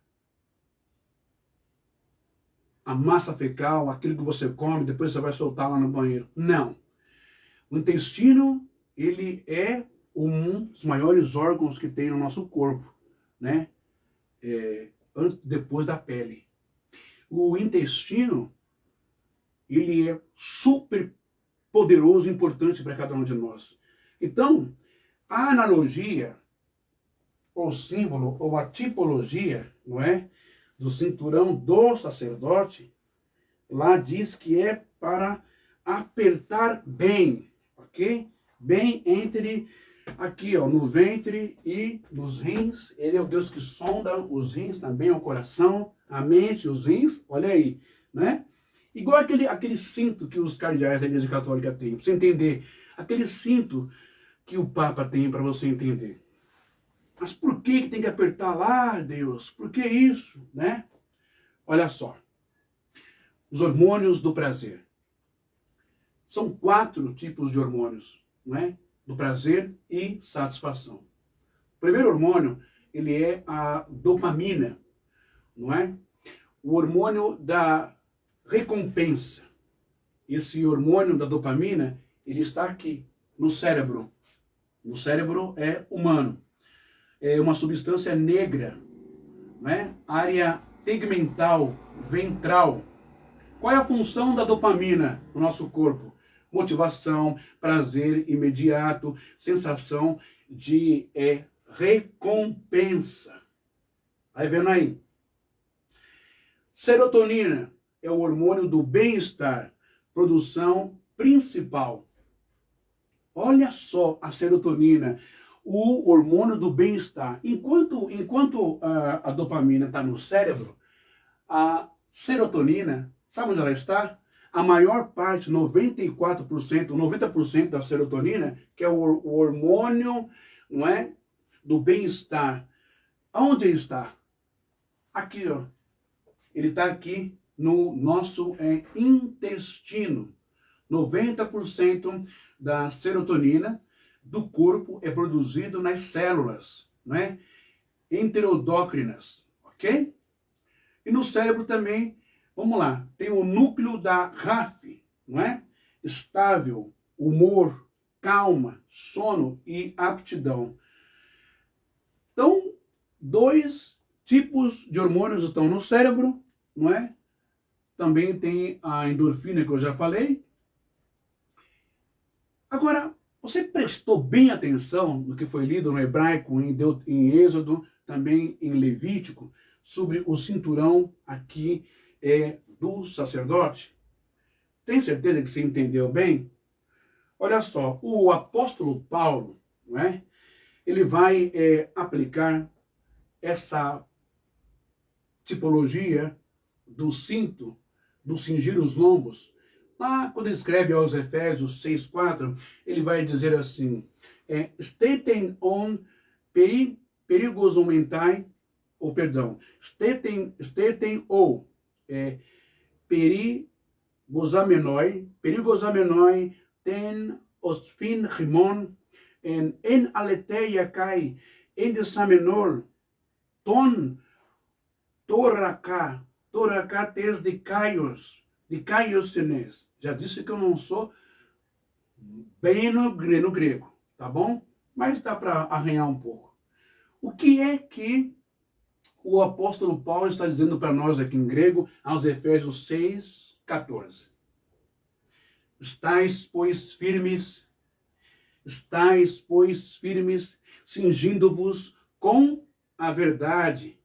A: a massa fecal, aquilo que você come, depois você vai soltar lá no banheiro. Não. O intestino, ele é um dos maiores órgãos que tem no nosso corpo, né? Depois da pele. O intestino, ele é super poderoso e importante para cada um de nós. Então, a analogia, ou símbolo, ou a tipologia, não é? do cinturão do sacerdote, lá diz que é para apertar bem, ok? Bem entre aqui, ó, no ventre e nos rins. Ele é o Deus que sonda os rins, também o coração, a mente, os rins. Olha aí, né? Igual aquele cinto que os cardeais da Igreja Católica têm, para você entender. Aquele cinto que o Papa tem, para você entender. Mas por que tem que apertar lá, Deus? Por que isso, né? Olha só. Os hormônios do prazer. São 4 tipos de hormônios, né? Do prazer e satisfação. O primeiro hormônio, ele é a dopamina, não é? O hormônio da recompensa. Esse hormônio da dopamina, ele está aqui, no cérebro. No cérebro é humano. É uma substância negra, né? Área tegmental, ventral. Qual é a função da dopamina no nosso corpo? Motivação, prazer imediato, sensação de recompensa. Tá vendo aí? Serotonina é o hormônio do bem-estar, produção principal. Olha só a serotonina, o hormônio do bem-estar. Enquanto a dopamina está no cérebro, a serotonina, sabe onde ela está? A maior parte, 94%, 90% da serotonina, que é o hormônio, não é, do bem-estar. Aonde ele está? Aqui, ó. Ele está aqui no nosso intestino. 90% da serotonina do corpo é produzido nas células, né? Enterodócrinas, ok? E no cérebro também, vamos lá, tem o núcleo da RAF, não é? Estável, humor, calma, sono e aptidão. Então, 2 tipos de hormônios estão no cérebro, não é? Também tem a endorfina que eu já falei. Agora, você prestou bem atenção no que foi lido no hebraico, em Êxodo, também em Levítico, sobre o cinturão aqui do sacerdote? Tem certeza que você entendeu bem? Olha só, o apóstolo Paulo, não é? Ele vai aplicar essa tipologia do cinto, do cingir os lombos. Lá, quando ele escreve aos Efésios 6,4, ele vai dizer assim, stetem on perigosamente, ou perdão, stetem ou perigosamenoi ten osfin rimon en aleteia kai en desamenol ton toracá tes de caios tenes. Já disse que eu não sou bem no grego, tá bom? Mas dá para arranhar um pouco. O que é que o apóstolo Paulo está dizendo para nós aqui em grego, aos Efésios 6:14? Estais, pois, firmes, cingindo-vos com a verdade.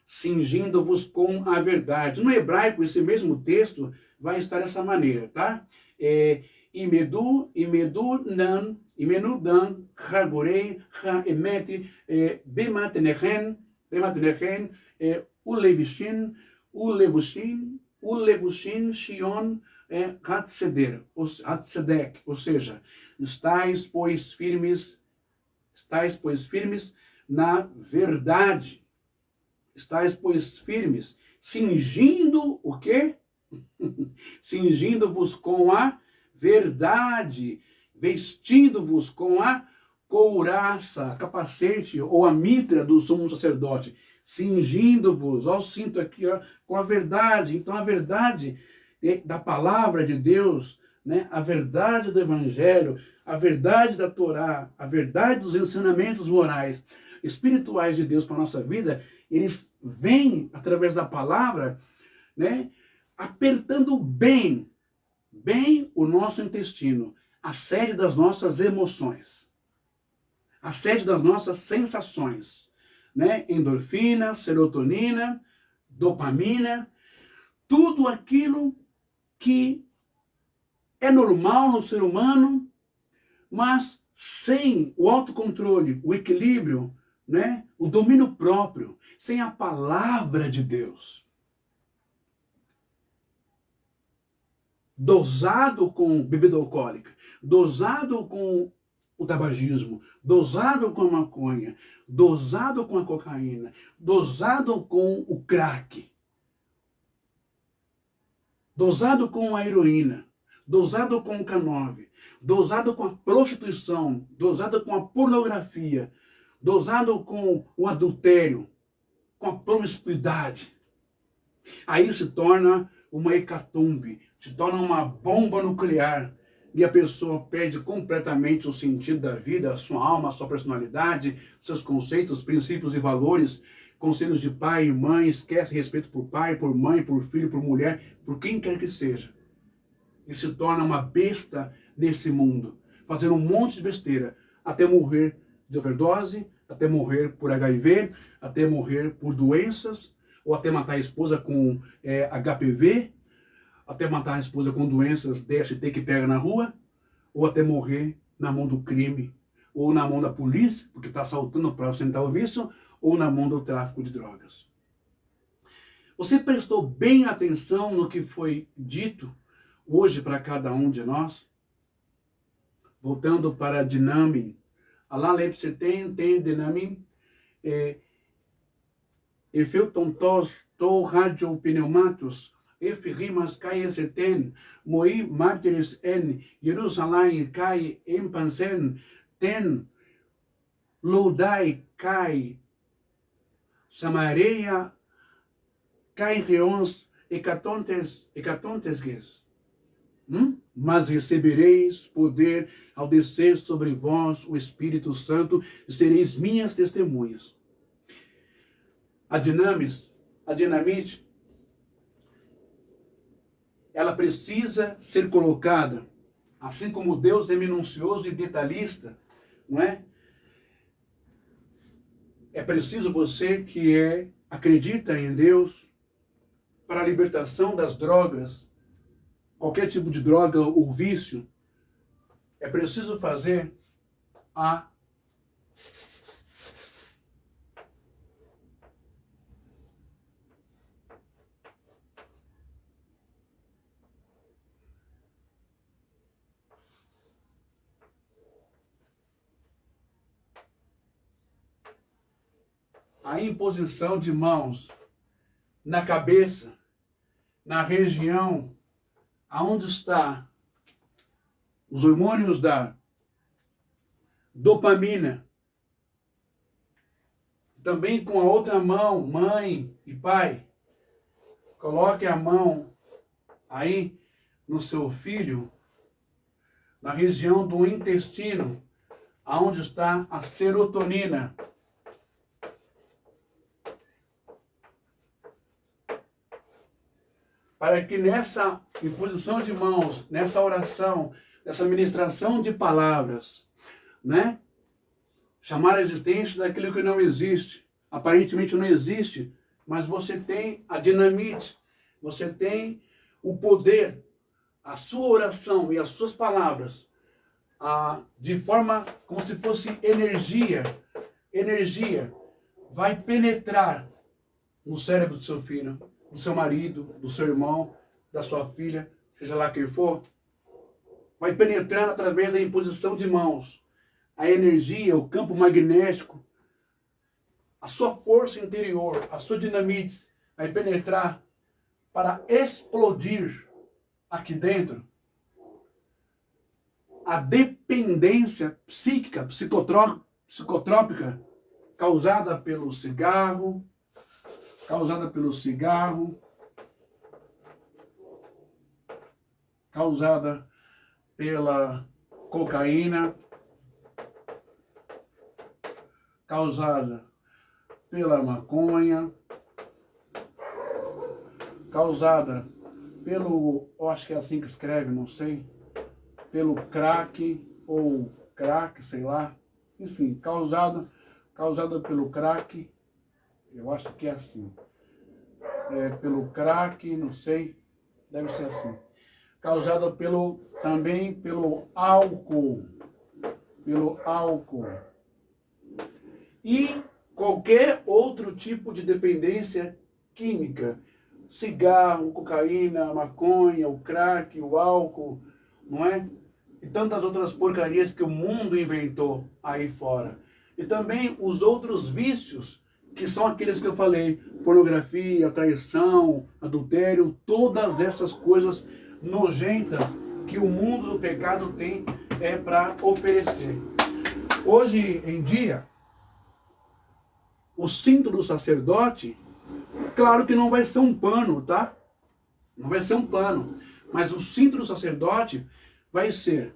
A: Cingindo-vos com a verdade. No hebraico, esse mesmo texto vai estar dessa maneira, tá? Imedu dan, hagorei, haemet, bematnehen, ulevushin, shion, hatzedek, ou seja, estais, pois, firmes na verdade. Estais, pois, firmes, cingindo o quê? Cingindo-vos com a verdade, vestindo-vos com a couraça, a capacete ou a mitra do sumo sacerdote, cingindo-vos, ó, o cinto aqui, ó, com a verdade. Então, a verdade da palavra de Deus, né? A verdade do Evangelho, a verdade da Torá, a verdade dos ensinamentos morais, espirituais de Deus para a nossa vida, eles vêm através da palavra, né? Apertando bem o nosso intestino, a sede das nossas emoções, a sede das nossas sensações, né? Endorfina, serotonina, dopamina, tudo aquilo que é normal no ser humano, mas sem o autocontrole, o equilíbrio, né? O domínio próprio, sem a palavra de Deus. Dosado com bebida alcoólica, dosado com o tabagismo, dosado com a maconha, dosado com a cocaína, dosado com o crack, dosado com a heroína, dosado com o K9, dosado com a prostituição, dosado com a pornografia, dosado com o adultério, com a promiscuidade. Aí se torna uma hecatombe, se torna uma bomba nuclear, e a pessoa perde completamente o sentido da vida, a sua alma, a sua personalidade, seus conceitos, princípios e valores, conselhos de pai e mãe, esquece respeito por pai, por mãe, por filho, por mulher, por quem quer que seja. E se torna uma besta nesse mundo, fazendo um monte de besteira, até morrer de overdose, até morrer por HIV, até morrer por doenças, ou até matar a esposa com HPV, até matar a esposa com doenças DST que pega na rua, ou até morrer na mão do crime, ou na mão da polícia, porque está assaltando para ostentar o vício, ou na mão do tráfico de drogas. Você prestou bem atenção no que foi dito hoje para cada um de nós? Voltando para Dinamin, Allah lepseten ten Dinamin, efeuton tos to radio pneumatos, rimas kai seten, moi mártires en Jerusalém kai empansen, ten loudai kai Samaria kai reons hecatontes ges. Mas recebereis poder ao descer sobre vós o Espírito Santo e sereis minhas testemunhas. A dinamite, ela precisa ser colocada, assim como Deus é minucioso e detalhista, não é? É preciso você que acredita em Deus para a libertação das drogas, qualquer tipo de droga ou vício, é preciso fazer a imposição de mãos na cabeça, na região aonde está os hormônios da dopamina. Também com a outra mão, mãe e pai, coloque a mão aí no seu filho, na região do intestino, aonde está a serotonina. Para que nessa imposição de mãos, nessa oração, nessa ministração de palavras, né? Chamar a existência daquilo que não existe. Aparentemente não existe, mas você tem a dinamite, você tem o poder, a sua oração e as suas palavras, de forma como se fosse energia, vai penetrar no cérebro do seu filho, do seu marido, do seu irmão, da sua filha, seja lá quem for, vai penetrando através da imposição de mãos. A energia, o campo magnético, a sua força interior, a sua dinamite vai penetrar para explodir aqui dentro a dependência psíquica, psicotrópica causada pelo cigarro, causada pela cocaína, causada pela maconha, causada pelo, eu acho que é assim que escreve, não sei, pelo crack, ou crack, sei lá, enfim, causada pelo crack, eu acho que é assim, pelo crack, não sei, deve ser assim. Causada também pelo álcool. Pelo álcool. E qualquer outro tipo de dependência química. Cigarro, cocaína, maconha, o crack, o álcool, não é? E tantas outras porcarias que o mundo inventou aí fora. E também os outros vícios, que são aqueles que eu falei, pornografia, traição, adultério, todas essas coisas nojentas que o mundo do pecado tem para oferecer. Hoje em dia, o cinto do sacerdote, claro que não vai ser um pano, tá? Não vai ser um pano. Mas o cinto do sacerdote vai ser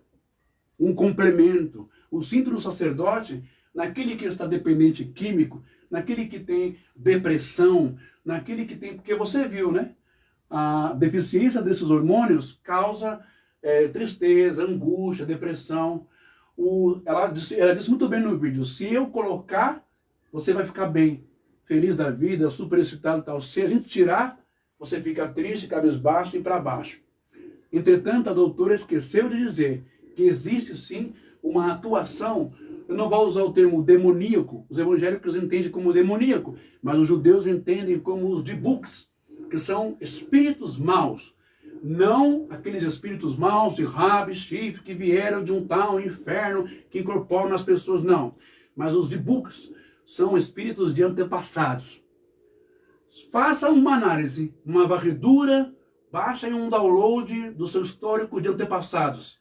A: um complemento. O cinto do sacerdote, naquele que está dependente químico, naquele que tem depressão, naquele que tem... Porque você viu, né? A deficiência desses hormônios causa tristeza, angústia, depressão. Ela disse muito bem no vídeo, se eu colocar, você vai ficar bem, feliz da vida, super excitado e tal. Se a gente tirar, você fica triste, cabisbaixo e para baixo. Entretanto, a doutora esqueceu de dizer que existe sim uma atuação, eu não vou usar o termo demoníaco, os evangélicos entendem como demoníaco, mas os judeus entendem como os dibuks, que são espíritos maus. Não aqueles espíritos maus de rabo e chifre que vieram de um tal inferno que incorporam as pessoas, não. Mas os dibuks são espíritos de antepassados. Faça uma análise, uma varredura, baixa em um download do seu histórico de antepassados.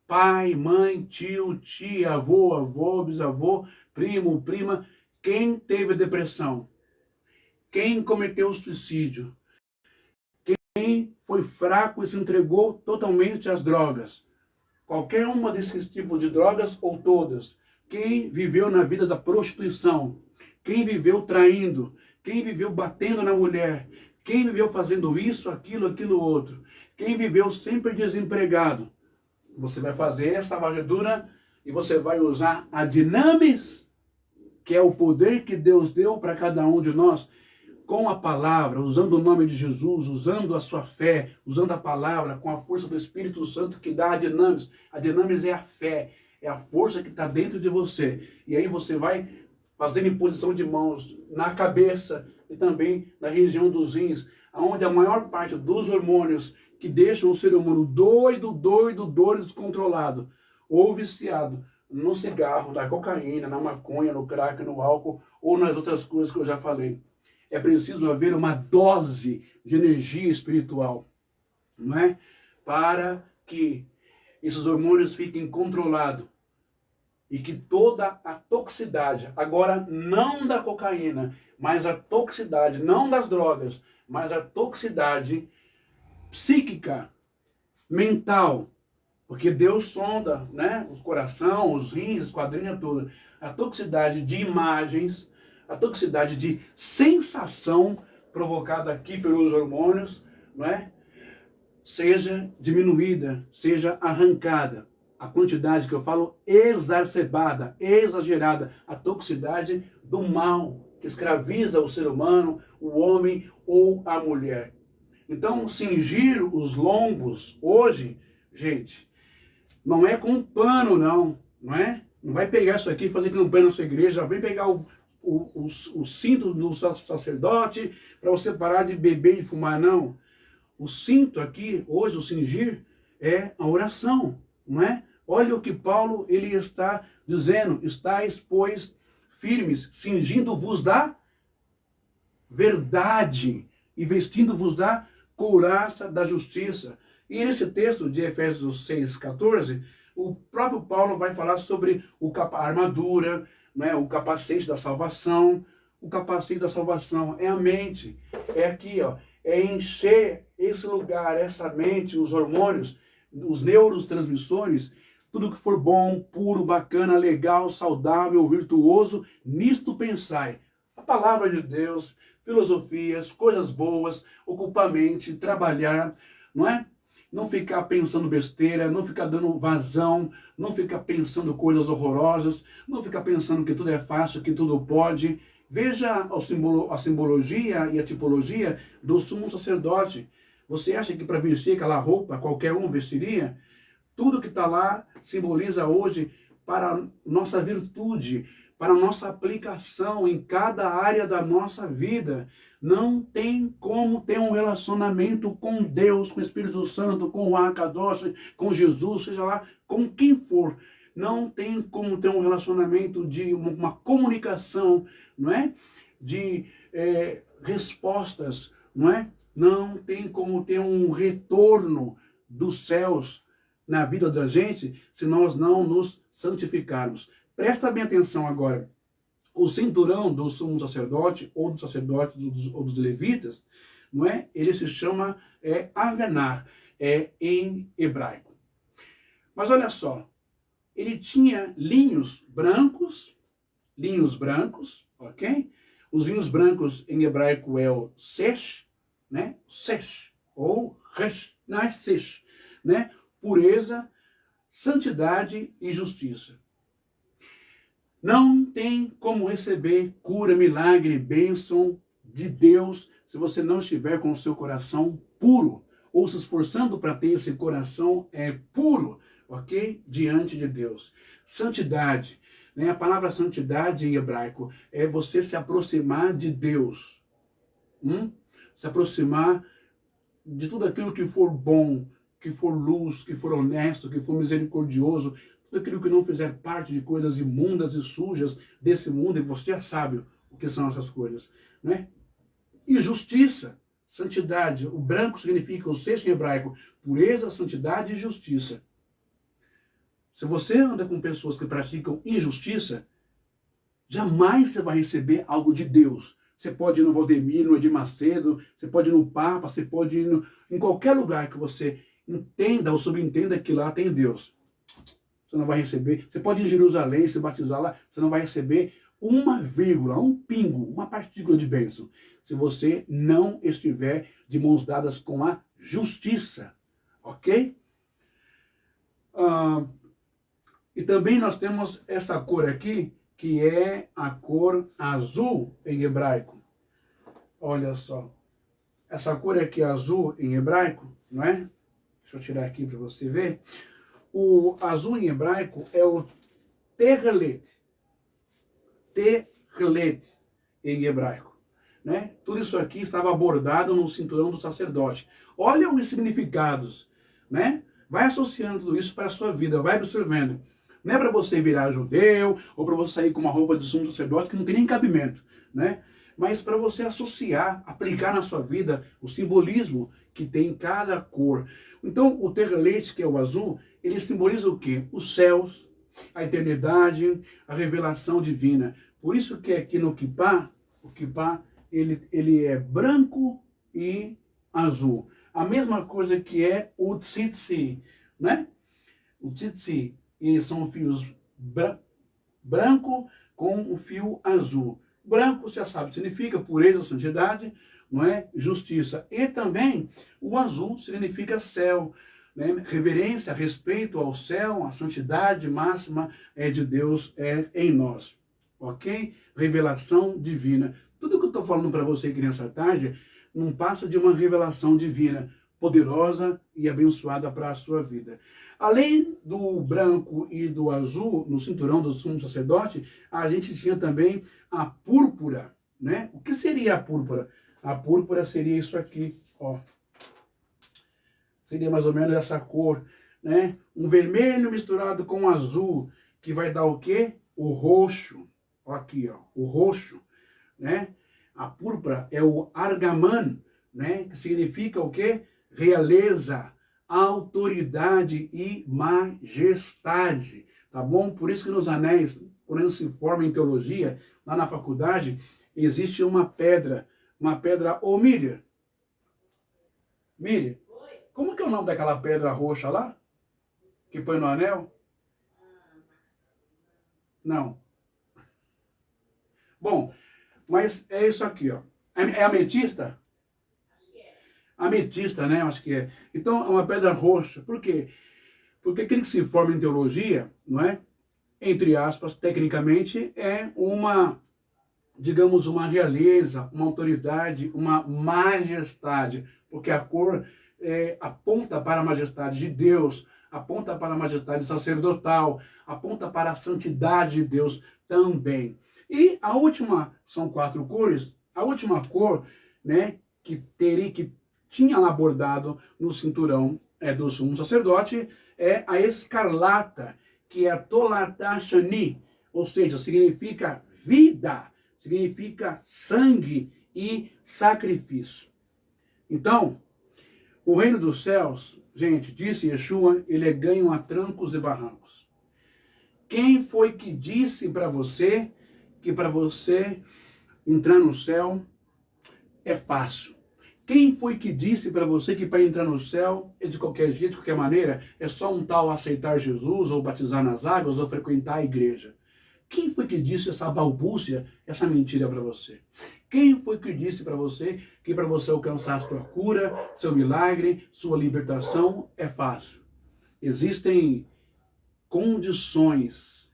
A: Pai, mãe, tio, tia, avô, avó, bisavô, primo, prima. Quem teve depressão? Quem cometeu suicídio? Quem foi fraco e se entregou totalmente às drogas? Qualquer uma desses tipos de drogas ou todas. Quem viveu na vida da prostituição? Quem viveu traindo? Quem viveu batendo na mulher? Quem viveu fazendo isso, aquilo outro? Quem viveu sempre desempregado? Você vai fazer essa varredura e você vai usar a dinamis, que é o poder que Deus deu para cada um de nós, com a palavra, usando o nome de Jesus, usando a sua fé, usando a palavra, com a força do Espírito Santo que dá a dinamis. A dinamis é a fé, é a força que está dentro de você. E aí você vai fazendo imposição de mãos na cabeça e também na região dos rins, onde a maior parte dos hormônios que deixam o ser humano doido, descontrolado, ou viciado no cigarro, na cocaína, na maconha, no crack, no álcool, ou nas outras coisas que eu já falei. É preciso haver uma dose de energia espiritual, não é? Para que esses hormônios fiquem controlados e que toda a toxicidade, agora não da cocaína, mas a toxicidade, não das drogas, mas a toxicidade psíquica, mental, porque Deus sonda, né, o coração, os rins, as quadrinhas, tudo. A toxicidade de imagens, a toxicidade de sensação provocada aqui pelos hormônios, não é? Seja diminuída, seja arrancada. A quantidade que eu falo exacerbada, exagerada, a toxicidade do mal que escraviza o ser humano, o homem ou a mulher. Então, cingir os lombos hoje, gente, não é com um pano, não é? Não vai pegar isso aqui e fazer campanha na sua igreja, vem pegar o cinto do sacerdote para você parar de beber e fumar, não. O cinto aqui, hoje, o cingir, é a oração, não é? Olha o que Paulo ele está dizendo, estáis, pois, firmes, cingindo-vos da verdade e vestindo-vos da couraça da justiça. E nesse texto de Efésios 6,14, o próprio Paulo vai falar sobre a armadura, né, o capacete da salvação. O capacete da salvação é a mente, é aqui, ó, é encher esse lugar, essa mente, os hormônios, os neurotransmissores, tudo que for bom, puro, bacana, legal, saudável, virtuoso, nisto pensai. A palavra de Deus, filosofias, coisas boas, ocupar a mente, trabalhar, não é? Não ficar pensando besteira, não ficar dando vazão, não ficar pensando coisas horrorosas, não ficar pensando que tudo é fácil, que tudo pode. Veja a simbologia e a tipologia do sumo sacerdote. Você acha que para vestir aquela roupa qualquer um vestiria? Tudo que está lá simboliza hoje para nossa virtude, para nossa aplicação em cada área da nossa vida. Não tem como ter um relacionamento com Deus, com o Espírito Santo, com o Akadosh, com Jesus, seja lá com quem for. Não tem como ter um relacionamento de uma comunicação, não é? De respostas, não é? Não tem como ter um retorno dos céus na vida da gente se nós não nos santificarmos. Presta bem atenção agora. O cinturão do sumo sacerdote, ou do sacerdote, ou dos levitas, não é? Ele se chama avenar, em hebraico. Mas olha só, ele tinha linhos brancos, ok? Os linhos brancos em hebraico é o sesh, né? Sesh, ou resh, não é sesh, né? Pureza, santidade e justiça. Não tem como receber cura, milagre, bênção de Deus se você não estiver com o seu coração puro, ou se esforçando para ter esse coração puro, ok? Diante de Deus. Santidade, né? A palavra santidade em hebraico é você se aproximar de Deus. Se aproximar de tudo aquilo que for bom, que for luz, que for honesto, que for misericordioso, tudo aquilo que não fizer parte de coisas imundas e sujas desse mundo, e você já sabe o que são essas coisas, né? E justiça, santidade, o branco significa, o sexto em hebraico, pureza, santidade e justiça. Se você anda com pessoas que praticam injustiça, jamais você vai receber algo de Deus. Você pode ir no Valdemir, no Edir Macedo, você pode ir no Papa, você pode ir em qualquer lugar que você entenda ou subentenda que lá tem Deus. Você não vai receber. Você pode ir em Jerusalém, se batizar lá, você não vai receber uma vírgula, um pingo, uma partícula de bênção, se você não estiver de mãos dadas com a justiça, ok? E também nós temos essa cor aqui, que é a cor azul em hebraico. Olha só. Essa cor aqui azul em hebraico, não é? Deixa eu tirar aqui para você ver. O azul em hebraico é o terrelet. Terrelet em hebraico, né? Tudo isso aqui estava abordado no cinturão do sacerdote. Olha os significados, né? Vai associando tudo isso para a sua vida, vai absorvendo. Não é para você virar judeu, ou para você sair com uma roupa de sumo sacerdote que não tem nem cabimento, né? Mas para você associar, aplicar na sua vida o simbolismo que tem em cada cor. Então, o terrelete, que é o azul, ele simboliza o quê? Os céus, a eternidade, a revelação divina. Por isso que aqui no kippah, o kippah, ele é branco e azul. A mesma coisa que é o tzitzi, né? O tzitzi, eles são fios branco com o fio azul. Branco, você já sabe, significa pureza, santidade, não é? Justiça. E também o azul significa céu, né? Reverência, respeito ao céu, a santidade máxima de Deus em nós. Ok? Revelação divina. Tudo que eu estou falando para você aqui nessa tarde não passa de uma revelação divina, poderosa e abençoada para a sua vida. Além do branco e do azul, no cinturão do sumo sacerdote, a gente tinha também a púrpura, né? O que seria a púrpura? A púrpura seria isso aqui, ó. Seria mais ou menos essa cor, né? Um vermelho misturado com azul, que vai dar o quê? O roxo. Ó aqui, ó, o roxo, né? A púrpura é o argamã, né? Que significa o quê? Realeza, autoridade e majestade, tá bom? Por isso que nos anéis, quando a gente se forma em teologia, lá na faculdade, existe uma pedra, ô Miriam, como que é o nome daquela pedra roxa lá? Que põe no anel? Não. Bom, mas é isso aqui, ó. É ametista? Ametista, né? Acho que é. Então, é uma pedra roxa. Por quê? Porque aquele que se forma em teologia, não é? Entre aspas, tecnicamente, é uma digamos, uma realeza, uma autoridade, uma majestade, porque a cor aponta para a majestade de Deus, aponta para a majestade sacerdotal, aponta para a santidade de Deus também. E a última, são 4 cores, a última cor, né, que tinha lá bordado no cinturão do sumo sacerdote é a escarlata, que é a Tolatá Shani, ou seja, significa vida, significa sangue e sacrifício. Então, o reino dos céus, gente, disse Yeshua, ele é ganho a trancos e barrancos. Quem foi que disse para você que para você entrar no céu é fácil? Quem foi que disse para você que para entrar no céu é de qualquer jeito, de qualquer maneira, é só um tal aceitar Jesus, ou batizar nas águas, ou frequentar a igreja? Quem foi que disse essa balbúcia, essa mentira para você? Quem foi que disse para você que para você alcançar sua cura, seu milagre, sua libertação é fácil? Existem condições.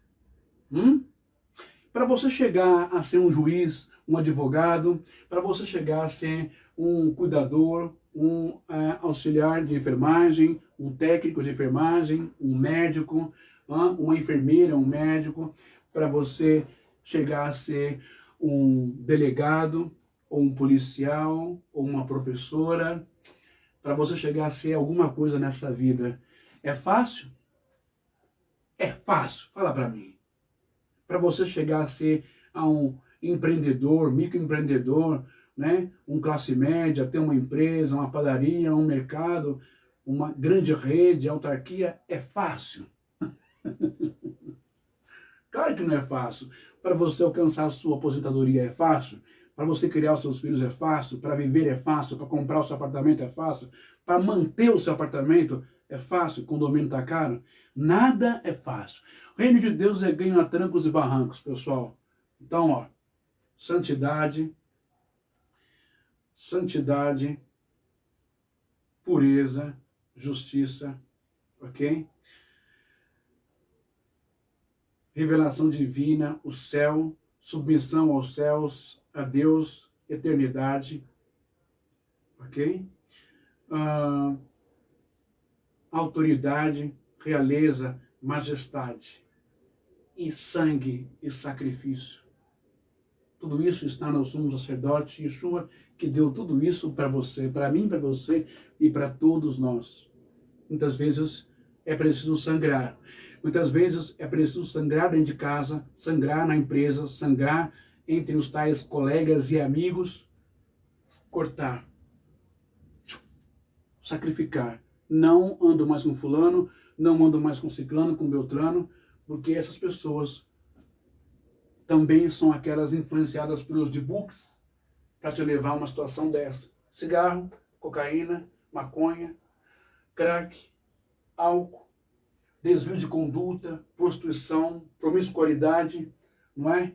A: Para você chegar a ser um juiz, um advogado, para você chegar a ser um cuidador, um auxiliar de enfermagem, um técnico de enfermagem, um médico, uma enfermeira, um médico, para você chegar a ser um delegado, ou um policial, ou uma professora, para você chegar a ser alguma coisa nessa vida. É fácil? É fácil, fala para mim. Para você chegar a ser um empreendedor, microempreendedor, né? Um classe média, ter uma empresa, uma padaria, um mercado, uma grande rede, autarquia, é fácil? Claro que não é fácil. Para você alcançar a sua aposentadoria é fácil? Para você criar os seus filhos é fácil? Para viver é fácil? Para comprar o seu apartamento é fácil? Para manter o seu apartamento é fácil? O condomínio está caro? Nada é fácil. O reino de Deus é ganho a trancos e barrancos, pessoal. Então, ó, santidade, pureza, justiça, ok? Revelação divina, o céu, submissão aos céus, a Deus, eternidade, ok? Autoridade, realeza, majestade, e sangue e sacrifício. Tudo isso está no sumo sacerdote Yeshua, que deu tudo isso para você, para mim, para você e para todos nós. Muitas vezes é preciso sangrar. Muitas vezes é preciso sangrar dentro de casa, sangrar na empresa, sangrar entre os tais colegas e amigos, cortar, sacrificar. Não ando mais com fulano, não ando mais com ciclano, com beltrano, porque essas pessoas também são aquelas influenciadas pelos de-books para te levar a uma situação dessa. Cigarro, cocaína, maconha, crack, álcool, desvio de conduta, prostituição, promiscuidade, não é?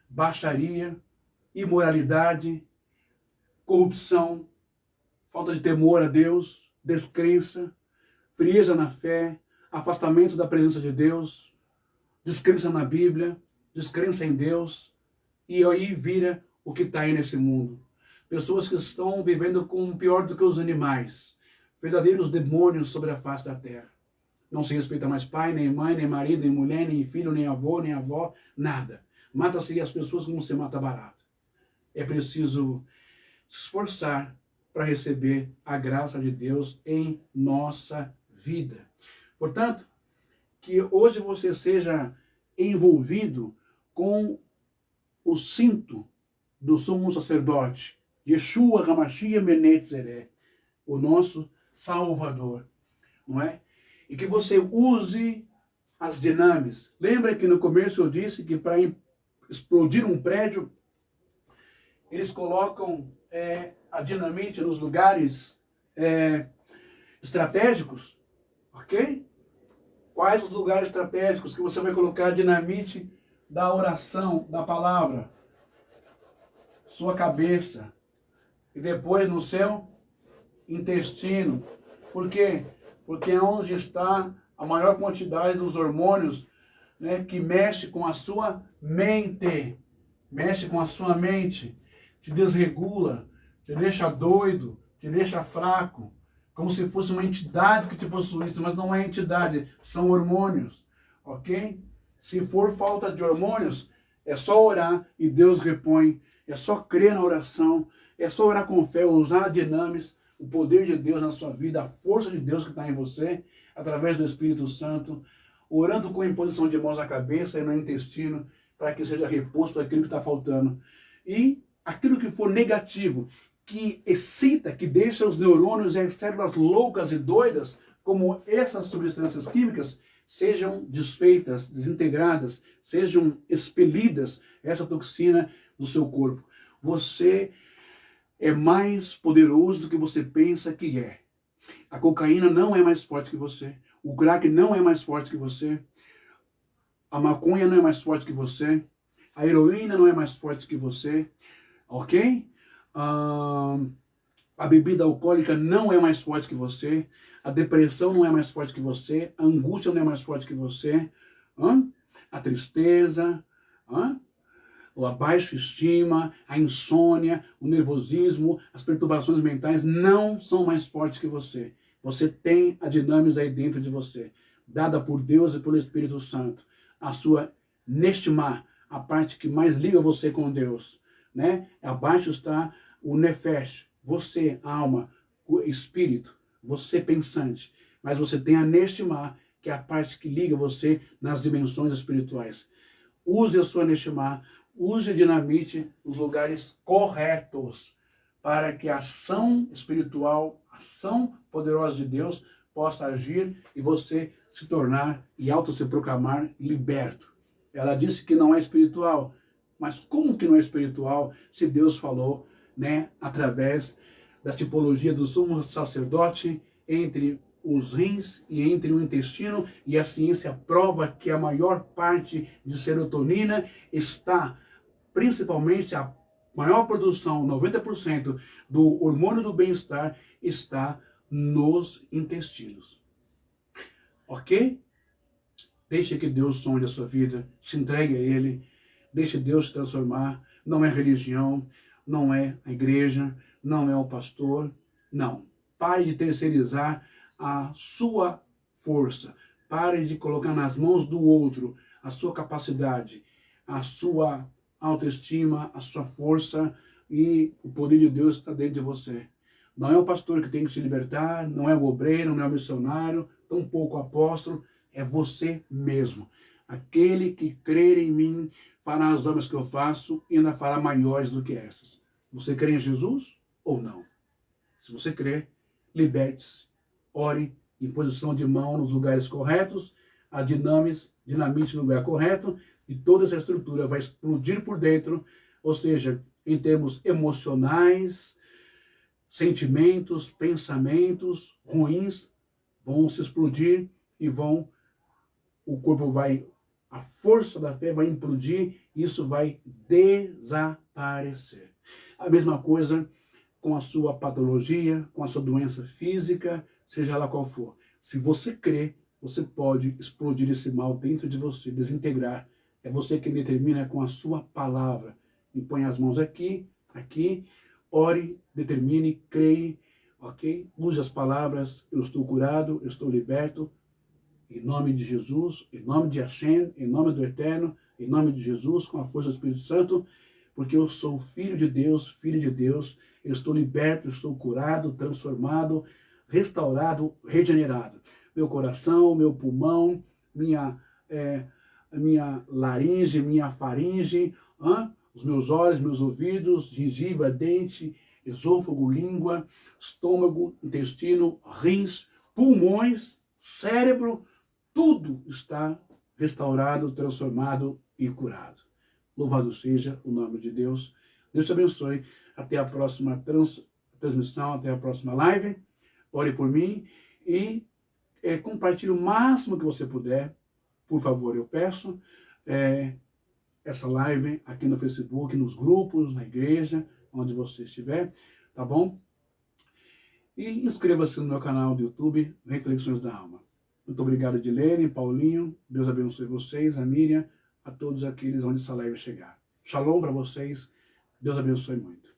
A: Baixaria, imoralidade, corrupção, falta de temor a Deus, descrença, frieza na fé, afastamento da presença de Deus, descrença na Bíblia, descrença em Deus, e aí vira o que está aí nesse mundo. Pessoas que estão vivendo com pior do que os animais, verdadeiros demônios sobre a face da terra. Não se respeita mais pai, nem mãe, nem marido, nem mulher, nem filho, nem avô, nem avó, nada. Mata-se as pessoas como se mata barato. É preciso se esforçar para receber a graça de Deus em nossa vida. Portanto, que hoje você seja envolvido com o cinto do sumo sacerdote, Yeshua HaMashiach Ben Etzeré, o nosso Salvador, não é? E que você use as dinamis. Lembra que no começo eu disse que para explodir um prédio, eles colocam a dinamite nos lugares estratégicos, ok? Quais os lugares estratégicos que você vai colocar a dinamite da oração, da palavra? Sua cabeça. E depois no seu intestino. Por quê? Porque é onde está a maior quantidade dos hormônios, né, que mexe com a sua mente. mexe com a sua mente, te desregula, te deixa doido, te deixa fraco, como se fosse uma entidade que te possuísse, mas não é entidade, são hormônios, ok? Se for falta de hormônios, é só orar e Deus repõe, é só crer na oração, é só orar com fé, usar a dinamis, o poder de Deus na sua vida, a força de Deus que está em você, através do Espírito Santo, orando com imposição de mãos na cabeça e no intestino, para que seja reposto aquilo que está faltando. E aquilo que for negativo, que excita, que deixa os neurônios e as células loucas e doidas, como essas substâncias químicas, sejam desfeitas, desintegradas, sejam expelidas essa toxina do seu corpo. Você é mais poderoso do que você pensa que é. A cocaína não é mais forte que você. O crack não é mais forte que você. A maconha não é mais forte que você. A heroína não é mais forte que você. Ok? A bebida alcoólica não é mais forte que você. A depressão não é mais forte que você. A angústia não é mais forte que você. A tristeza, a baixa estima, a insônia, o nervosismo, as perturbações mentais não são mais fortes que você. Você tem a dinamis aí dentro de você, dada por Deus e pelo Espírito Santo. A sua neshama, a parte que mais liga você com Deus, né? Abaixo está o nefesh, você, alma, o espírito, você pensante. Mas você tem a neshama, que é a parte que liga você nas dimensões espirituais. Use a sua neshama, use a dinamite nos lugares corretos, para que a ação espiritual, a ação poderosa de Deus possa agir e você se tornar e se proclamar liberto. Ela disse que não é espiritual, mas como que não é espiritual se Deus falou, né, através da tipologia do sumo sacerdote entre os rins e entre o intestino, e a ciência prova que a maior parte de serotonina está, principalmente a maior produção, 90% do hormônio do bem-estar está nos intestinos. Ok? Deixe que Deus sonde a sua vida, se entregue a Ele, deixe Deus te transformar. Não é religião, não é a igreja, não é o pastor, não. Pare de terceirizar a sua força, pare de colocar nas mãos do outro a sua capacidade, a sua autoestima, a sua força, e o poder de Deus está dentro de você. Não é o pastor que tem que te libertar, não é o obreiro, não é o missionário, tampouco o apóstolo, é você mesmo. Aquele que crer em mim fará as obras que eu faço e ainda fará maiores do que essas. Você crê em Jesus ou não? Se você crer, liberte-se, ore em posição de mão nos lugares corretos, a dinamite no lugar correto, e toda essa estrutura vai explodir por dentro, ou seja, em termos emocionais, sentimentos, pensamentos ruins vão se explodir e o corpo vai, a força da fé vai implodir, e isso vai desaparecer. A mesma coisa com a sua patologia, com a sua doença física, seja ela qual for. Se você crê, você pode explodir esse mal dentro de você, desintegrar. É você que determina com a sua palavra. E põe as mãos aqui, ore, determine, creia, ok? Use as palavras, eu estou curado, eu estou liberto, em nome de Jesus, em nome de Hashem, em nome do Eterno, em nome de Jesus, com a força do Espírito Santo, porque eu sou filho de Deus, eu estou liberto, eu estou curado, transformado, restaurado, regenerado. Meu coração, meu pulmão, minha laringe, minha faringe, os meus olhos, meus ouvidos, gengiva, dente, esôfago, língua, estômago, intestino, rins, pulmões, cérebro, tudo está restaurado, transformado e curado. Louvado seja o nome de Deus. Deus te abençoe. Até a próxima transmissão, até a próxima live. Ore por mim e compartilhe o máximo que você puder. Por favor, eu peço essa live aqui no Facebook, nos grupos, na igreja, onde você estiver, tá bom? E inscreva-se no meu canal do YouTube, Reflexões da Alma. Muito obrigado, Edilene, Paulinho. Deus abençoe vocês, a Miriam, a todos aqueles onde essa live chegar. Shalom para vocês. Deus abençoe muito.